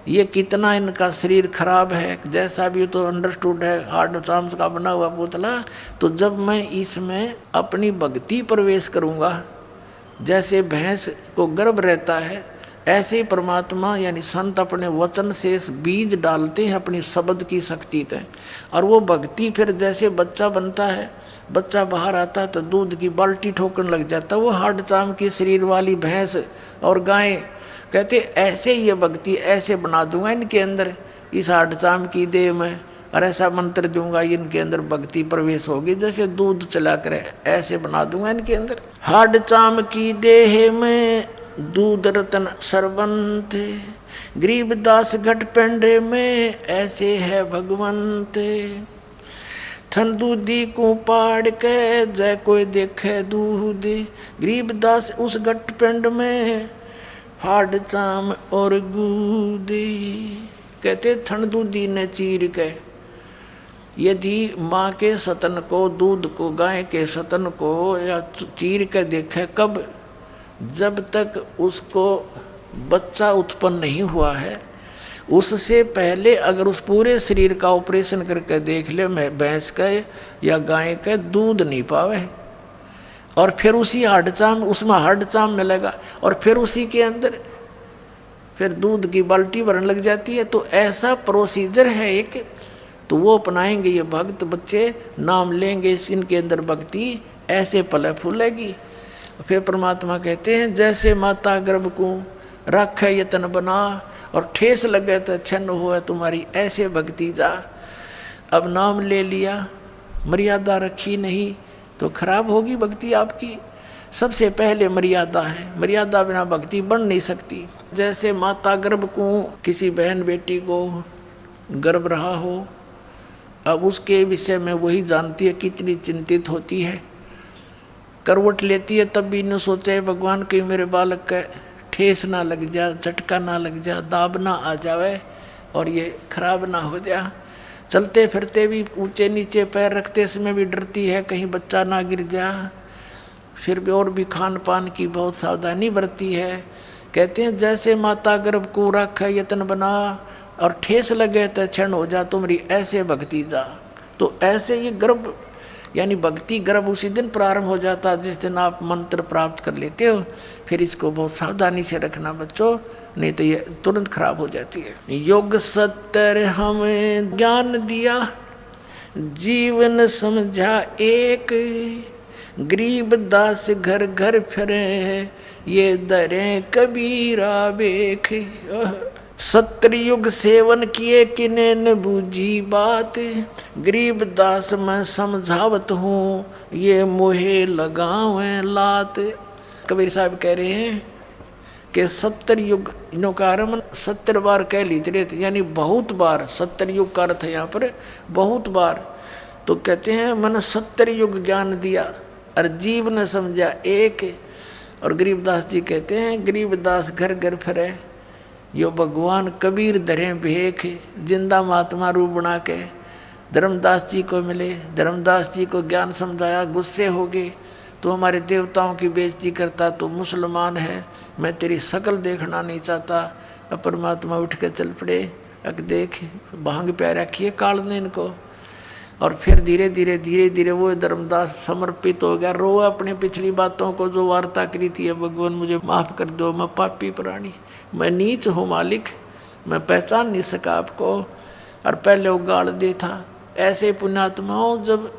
ये कितना इनका शरीर खराब है, जैसा भी तो अंडरस्टूड है, हार्ड चाम्स का बना हुआ पुतला। तो जब मैं इसमें अपनी भक्ति प्रवेश करूँगा, जैसे भैंस को गर्भ रहता है, ऐसे परमात्मा यानी संत अपने वचन से बीज डालते हैं अपनी शब्द की शक्ति से, और वो भक्ति फिर जैसे बच्चा बनता है, बच्चा बाहर आता है तो दूध की बाल्टी ठोकने लग जाता है। वो हार्ड चाम की शरीर वाली भैंस और गाय कहते ऐसे ही ये भक्ति ऐसे बना दूंगा इनके अंदर, इस हार्ड चाम की देह में, और ऐसा मंत्र दूंगा इनके अंदर भक्ति प्रवेश होगी, जैसे दूध चला करे ऐसे बना दूंगा इनके अंदर। हार्ड चाम की देह में दूध रतन सरबंत, गरीबदास घट पेंडे में ऐसे है भगवंत। थन दूधी को पाड़ के जय कोई देखे दूध, गरीबदास उस घट पेंड में हार्ड चाम और गूदी। कहते थन दूधी ने चीर के, यदि माँ के सतन को, दूध को, गाय के सतन को या चीर के देखे, कब? जब तक उसको बच्चा उत्पन्न नहीं हुआ है, उससे पहले अगर उस पूरे शरीर का ऑपरेशन करके देख ले, मैं भैंस का या गाय का दूध नहीं पावे, और फिर उसी हार्ड चाम, उसमें हार्ड चाम मिलेगा, और फिर उसी के अंदर फिर दूध की बाल्टी भरने लग जाती है। तो ऐसा प्रोसीजर है एक, तो वो अपनाएंगे ये भक्त बच्चे, नाम लेंगे, इनके अंदर भक्ति ऐसे पले फूलेगी। फिर परमात्मा कहते हैं जैसे माता गर्भ को रख ये तन बना, और ठेस लगे तो छन्न हुआ तुम्हारी ऐसे भक्ति जा। अब नाम ले लिया, मर्यादा रखी नहीं तो खराब होगी भक्ति आपकी। सबसे पहले मर्यादा है, मर्यादा बिना भक्ति बन नहीं सकती। जैसे माता गर्भ को, किसी बहन बेटी को गर्भ रहा हो, अब उसके विषय में वही जानती है, कितनी चिंतित होती है, करवट लेती है, तब भी न सोचे भगवान कहीं मेरे बालक का ठेस ना लग जा, झटका ना लग जा, दाब ना आ जावे और ये खराब ना हो जा। चलते फिरते भी ऊंचे नीचे पैर रखते समय भी डरती है कहीं बच्चा ना गिर जा। फिर भी और भी खान पान की बहुत सावधानी बरती है। कहते हैं जैसे माता गर्भ को रख यत्न बना, और ठेस लगे तो क्षण हो जा तुम्हारी ऐसे भक्ति जा। तो ऐसे ये गर्भ यानी भक्ति गर्भ उसी दिन प्रारंभ हो जाता है जिस दिन आप मंत्र प्राप्त कर लेते हो। फिर इसको बहुत सावधानी से रखना बच्चों, नहीं तो ये तुरंत खराब हो जाती है। योग सत्तर हमें ज्ञान दिया, जीवन समझा एक, गरीब दास घर घर फिरे, ये दरे कबीरा बेख। सत्तर युग सेवन किए किने न बूझी बात, गरीब दास मैं समझावत हूँ, ये मोहे लगावे लात। कबीर साहब कह रहे हैं कि 70 युग इनों का आरम्भ 70 बार कह लीजिए, यानी बहुत बार। 70 युग का अर्थ है यहाँ पर बहुत बार। तो कहते हैं मैंने 70 युग ज्ञान दिया और जीव ने समझा एक। और गरीबदास जी कहते हैं गरीबदास घर घर फिरे, यो भगवान कबीर धरे भेख, जिंदा महात्मा रूप बना के धर्मदास जी को मिले। धर्मदास जी को ज्ञान समझाया, गुस्से हो गए, तो हमारे देवताओं की बेइज्जती करता, तो मुसलमान है, मैं तेरी शकल देखना नहीं चाहता। अब परमात्मा उठ के चल पड़े, अक देख भांग प्या रखिए काल ने इनको। और फिर धीरे धीरे वो धर्मदास समर्पित हो गया, रो अपनी पिछली बातों को जो वार्ता करी थी, भगवान मुझे माफ़ कर दो, मैं पापी प्राणी, मैं नीच हूँ मालिक, मैं पहचान नहीं सका आपको। और पहले वो गाल दे था। ऐसे पुण्यात्माओं जब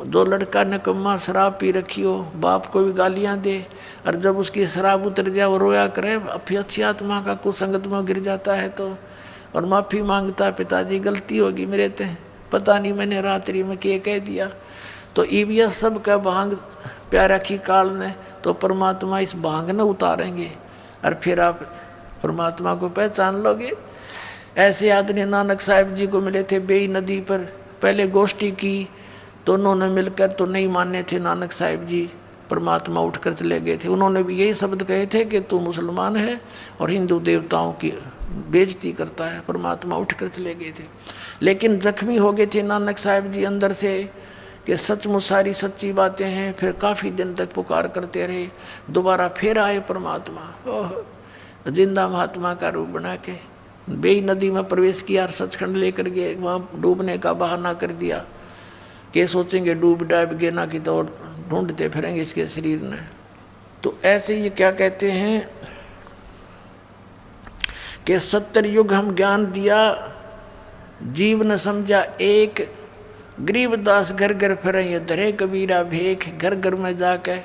दो लड़का नकम्मा शराब पी रखी हो, बाप को भी गालियाँ दे, और जब उसकी शराब उतर जाए वो रोया करे, फिर अच्छी आत्मा का कुसंगत में गिर जाता है तो, और माफ़ी मांगता, पिताजी गलती होगी मेरे ते, पता नहीं मैंने रात्रि में क्या कह दिया। तो ईबिया सब का भांग प्यारा की काल ने, तो परमात्मा इस भांग न उतारेंगे और फिर आप परमात्मा को पहचान लोगे। ऐसे आदमी नानक साहिब जी को मिले थे बेई नदी पर, पहले गोष्ठी की तो उन्होंने मिलकर तो नहीं माने थे नानक साहिब जी, परमात्मा उठकर चले गए थे। उन्होंने भी यही शब्द कहे थे कि तू मुसलमान है और हिंदू देवताओं की बेइज्जती करता है, परमात्मा उठकर चले गए थे। लेकिन जख्मी हो गए थे नानक साहिब जी अंदर से कि सचमुच सारी सच्ची बातें हैं। फिर काफ़ी दिन तक पुकार करते रहे, दोबारा फिर आए परमात्मा, ओह जिंदा महात्मा का रूप बना के, बेई नदी में प्रवेश किया, सचखंड लेकर गए, वहाँ डूबने का बहाना कर दिया कि सोचेंगे डूब डाब गए ना कि तो ढूंढते फिरेंगे इसके शरीर ने। तो ऐसे ये क्या कहते हैं कि 70 युग हम ज्ञान दिया, जीव न समझा एक, गरीबदास घर घर फिरे ये धरे कबीरा भेख। घर घर में जाकर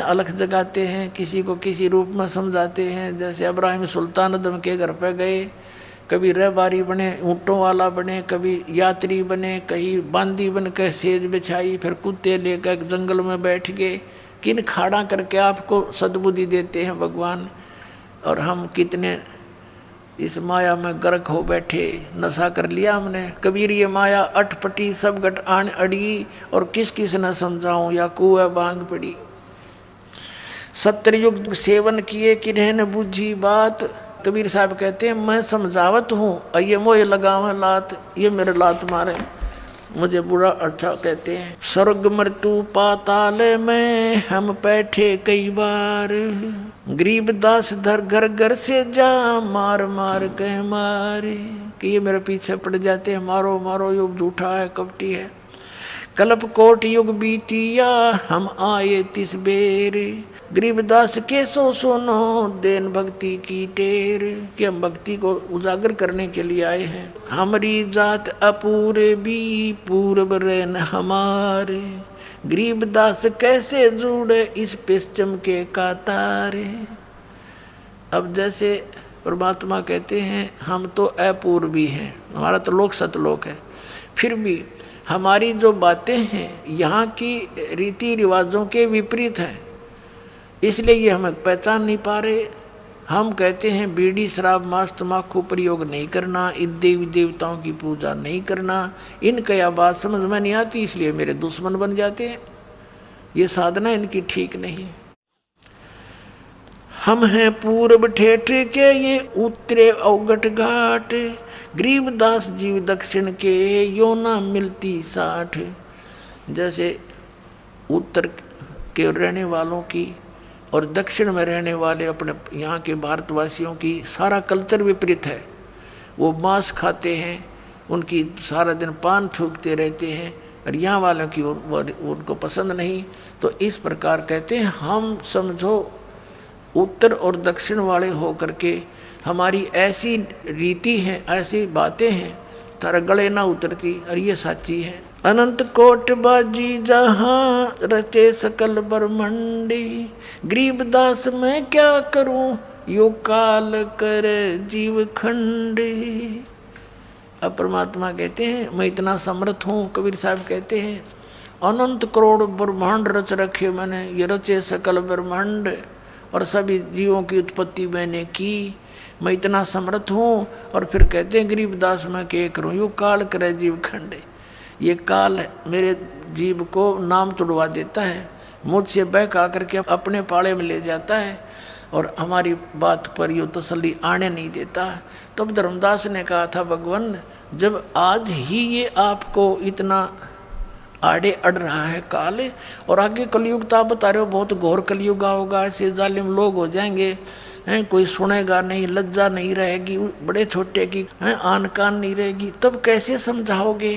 अलख जगाते हैं, किसी को किसी रूप में समझाते हैं। जैसे इब्राहिम सुल्तान अदम के घर पे गए, कभी रहबारी बने, ऊँटों वाला बने, कभी यात्री बने, कहीं बांदी बन कर सेज बिछाई, फिर कुत्ते लेकर जंगल में बैठ गए। किन खाड़ा करके आपको सद्बुद्धि देते हैं भगवान, और हम कितने इस माया में गर्क हो बैठे, नशा कर लिया हमने। कबीर ये माया अटपटी सब गट आन अड़ी, और किस किस न समझाऊं या कुएं बांग पड़ी। 70 युग सेवन किए किन्हें न बुझी बात। कबीर साहब कहते हैं मैं समझावत हूँ, ये मोह लगावा लात, ये मेरे लात मारे, मुझे बुरा अच्छा कहते हैं। स्वर्ग मृत्यु पाताल में हम बैठे कई बार, गरीबदास धर घर घर से जा मार मार कह मारे। कि ये मेरे पीछे पड़ जाते हैं, मारो मारो, युग झूठा है कपटी है। कल्प कोट युग बीतिया हम आए तिस बेर, गरीबदास के सो सुनो देन भक्ति की टेर। कि हम भक्ति को उजागर करने के लिए आए हैं। हमारी जात अपूरे भी पूर्व रहन हमारे, गरीबदास कैसे जुड़े इस पश्चिम के कातारे। अब जैसे परमात्मा कहते हैं हम तो अपूर्वी हैं, हमारा तो लोक सतलोक है, फिर भी हमारी जो बातें हैं यहाँ की रीति रिवाजों के विपरीत हैं, इसलिए ये हमें पहचान नहीं पा रहे। हम कहते हैं बीड़ी शराब मांस तम्बाकू प्रयोग नहीं करना, इन देवी देवताओं की पूजा नहीं करना, इनका यह बात समझ में नहीं आती, इसलिए मेरे दुश्मन बन जाते हैं। ये साधना इनकी ठीक नहीं। हम हैं पूर्व ठेठ के ये उत्तरे अवगट घाट, गरीबदास जीव दक्षिण के यो ना मिलती साठ। जैसे उत्तर के रहने वालों की और दक्षिण में रहने वाले अपने यहाँ के भारतवासियों की सारा कल्चर विपरीत है। वो मांस खाते हैं, उनकी सारा दिन पान थूकते रहते हैं, और यहाँ वालों की उनको पसंद नहीं। तो इस प्रकार कहते हैं हम समझो उत्तर और दक्षिण वाले हो करके हमारी ऐसी रीति है, ऐसी बातें हैं, तारा गले ना उतरती, और ये सच्ची है। अनंत कोट बाजी जहाँ रचे सकल ब्रह्मंडी, गरीबदास मैं क्या करूं यो काल कर जीव खंडी। अब परमात्मा कहते हैं मैं इतना समर्थ हूँ। कबीर साहब कहते हैं अनंत करोड़ ब्रह्मांड रच रखे मैंने, ये रचे सकल ब्रह्मांड, और सभी जीवों की उत्पत्ति मैंने की, मैं इतना समर्थ हूँ। और फिर कहते हैं गरीबदास मैं क्या करूँ यो काल करे जीव खंडे। ये काल मेरे जीव को नाम तुड़वा देता है, मुझसे बहक आकर के अपने पाले में ले जाता है, और हमारी बात पर यो तसल्ली आने नहीं देता। तब धर्मदास ने कहा था भगवान जब आज ही ये आपको इतना आड़े अड़ रहा है काल, और आगे कलयुग तो आप बता रहे हो बहुत घोर कलयुग होगा, ऐसे जालिम लोग हो जाएंगे हैं, कोई सुनेगा नहीं, लज्जा नहीं रहेगी, बड़े छोटे की हैं आन कान नहीं रहेगी, तब कैसे समझाओगे।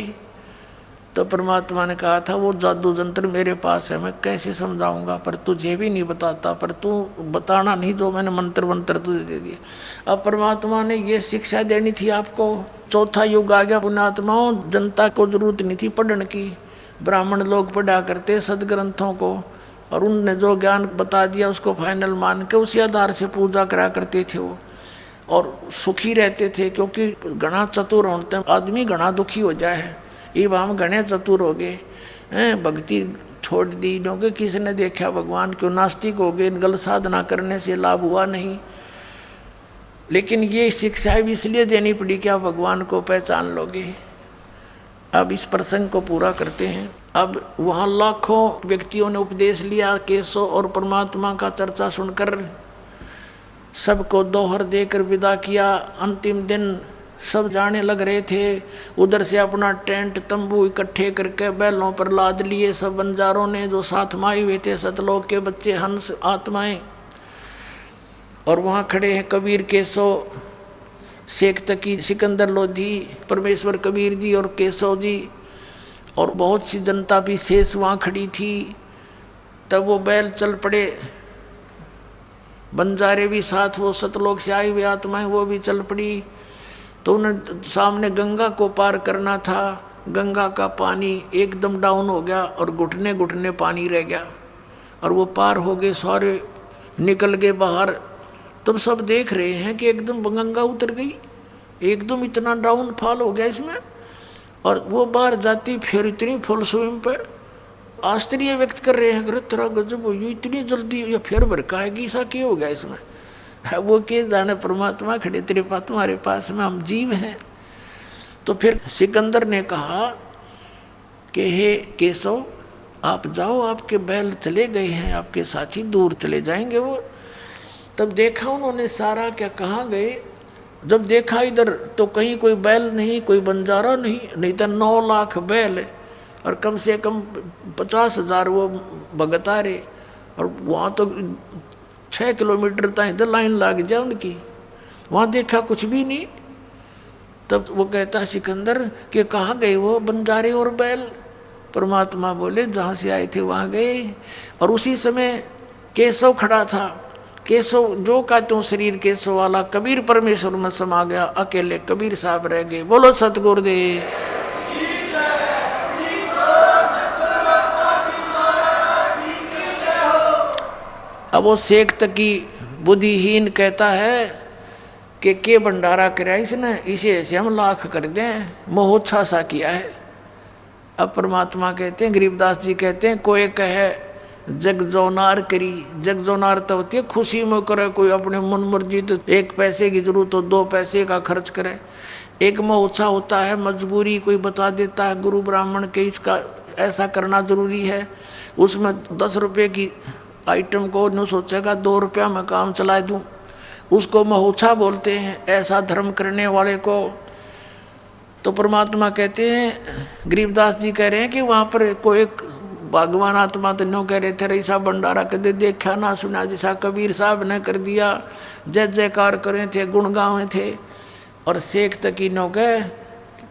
तो परमात्मा ने कहा था वो जादू जंत्र मेरे पास है, मैं कैसे समझाऊंगा, पर तुझे भी नहीं बताता, पर तू बताना नहीं जो मैंने मंत्र मंत्र तुझे दे दिए। अब परमात्मा ने ये शिक्षा देनी थी आपको। चौथा युग आ गया पुण्यात्माओं, जनता को जरूरत नहीं थी पढ़ने की, ब्राह्मण लोग पढ़ा करते सदग्रंथों को, और उनने जो ज्ञान बता दिया उसको फाइनल मान के उसी आधार से पूजा करा करते थे वो, और सुखी रहते थे। क्योंकि घना चतुर होते आदमी घना दुखी हो जाए, ये हम घने चतुर हो गए हैं, भक्ति छोड़ दी क्योंकि किसी ने देखा भगवान क्यों, नास्तिक हो गए, गलत साधना करने से लाभ हुआ नहीं। लेकिन ये शिक्षा भी इसलिए देनी पड़ी कि आप भगवान को पहचान लोगे। अब इस प्रसंग को पूरा करते हैं। अब वहाँ लाखों व्यक्तियों ने उपदेश लिया, केशव और परमात्मा का चर्चा सुनकर सबको दोहर देकर विदा किया। अंतिम दिन सब जाने लग रहे थे, उधर से अपना टेंट तंबू इकट्ठे करके बैलों पर लाद लिए सब बंजारों ने, जो साथ में आए हुए थे सतलोक के बच्चे हंस आत्माएं। और वहाँ खड़े हैं कबीर केशव, शेख तकी, सिकंदर लोधी, परमेश्वर कबीर जी और केशव जी और बहुत सी जनता भी शेष वहाँ खड़ी थी। तब वो बैल चल पड़े, बंजारे भी साथ, वो सतलोक से आई हुई आत्माएं वो भी चल पड़ी। तो उन्हें सामने गंगा को पार करना था। गंगा का पानी एकदम डाउन हो गया और घुटने घुटने पानी रह गया और वो पार हो गए, सारे निकल गए बाहर। तब सब देख रहे हैं कि एकदम गंगा उतर गई, एकदम इतना डाउन फॉल हो गया इसमें। और वो बाहर जाती फिर इतनी फुल स्विम पे आश्चर्य व्यक्त कर रहे हैं, तेरा गजब हो, इतनी जल्दी ये फिर भड़काएगी, सा क्या हो गया इसमें। वो के जाने, परमात्मा खड़े तेरे पास, तुम्हारे पास में, हम जीव हैं। तो फिर सिकंदर ने कहा कि हे केशव, आप जाओ, आपके बैल चले गए हैं, आपके साथी दूर चले जाएंगे वो। तब देखा उन्होंने सारा, क्या कहाँ गए। जब देखा इधर तो कहीं कोई बैल नहीं, कोई बंजारा नहीं, नहीं तो 9 लाख बैल और कम से कम 50,000 वो भगत आ रहे। और वहाँ तो 6 किलोमीटर तक इधर लाइन लग जाए उनकी, वहाँ देखा कुछ भी नहीं। तब वो कहता सिकंदर कि कहाँ गए वो बंजारे और बैल। परमात्मा बोले जहाँ से आए थे वहाँ गए। और उसी समय केशव खड़ा था। केशव जो का त्यों शरीर केशव वाला, कबीर परमेश्वर में समा गया, अकेले कबीर साहब रह गए। बोलो सतगुरुदेव। अब वो शेख तकी बुद्धिहीन कहता है कि के भंडारा कराया इसने, इसे ऐसे हम लाख कर दें, मोहोच्छा सा किया है। अब परमात्मा कहते हैं, गरीबदास जी कहते हैं, कोई कहे जग जोनार करी। जग जोनार तो होती है खुशी में करे, कोई अपने मन मर्जी, तो 1 पैसे की जरूरत हो 2 पैसे का खर्च करे। एक मोहोच्छा होता है मजबूरी, कोई बता देता है गुरु ब्राह्मण के इसका ऐसा करना जरूरी है, उसमें 10 रुपये की आइटम को न सोचेगा 2 रुपया में काम चला दूँ, उसको मोहोच्छा बोलते हैं, ऐसा धर्म करने वाले को। तो परमात्मा कहते हैं, गरीबदास जी कह रहे हैं कि वहाँ पर कोई भगवान आत्मा तो नो कह रहे थे, ऐसा भंडारा कदे देखा ना सुना जैसा कबीर साहब ने कर दिया, जय जयकार करे थे, गुण गावे थे। और शेख तकी नो कह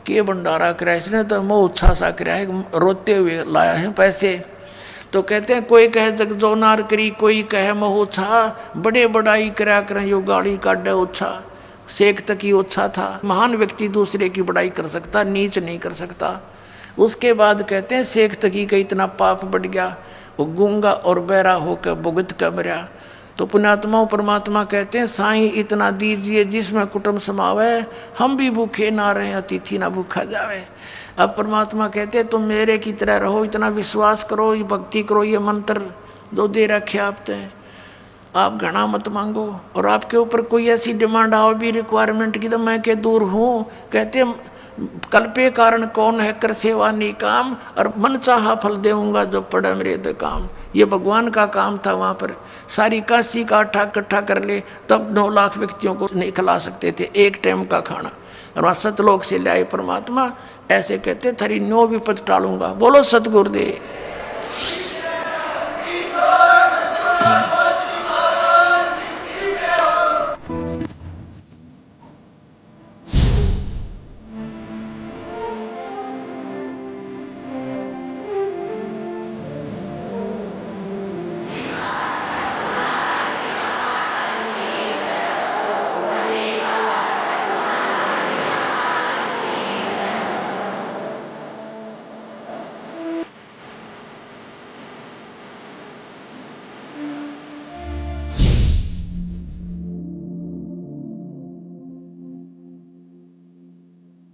के भंडारा कराया इसने, तो मोहोच्छा सा कराया है, रोते हुए लाया है पैसे। तो कहते हैं कोई कहे जग जोनार करी, कोई कहे मोहोच्छा, बड़े बड़ाई करा करें यो गाड़ी काटे ओछा। शेख तकी ओछा था, महान व्यक्ति दूसरे की बड़ाई कर सकता, नीच नहीं कर सकता। उसके बाद कहते हैं शेख तकी का इतना पाप बढ़ गया, वो गूंगा और बहरा होकर भुगत कर मरा। तो पुण्यात्माओं परमात्मा कहते हैं, साईं इतना दीजिए जिसमें कुटुंब समावे, हम भी भूखे ना रहे, अतिथि ना भूखा जावे। अब परमात्मा कहते हैं तुम मेरे की तरह रहो, इतना विश्वास करो, ये भक्ति करो, ये मंत्र जो दे रखे आपने, आप घना मत मांगो। और आपके ऊपर कोई ऐसी डिमांड आओ भी रिक्वायरमेंट की, तो मैं के दूर हूँ। कहते हैं कल्पे कारण कौन है कर सेवा नहीं काम, और मन चाहा फल देऊंगा जो पड़ा मेरे दे काम। ये भगवान का काम था। वहाँ पर सारी काशी का आटा इकट्ठा कर ले तब 9 लाख व्यक्तियों को नहीं खिला सकते थे एक टाइम का खाना, और वहाँ सतलोक से लाए परमात्मा। ऐसे कहते थारी 9 विपद टालूंगा। बोलो सतगुरुदेव।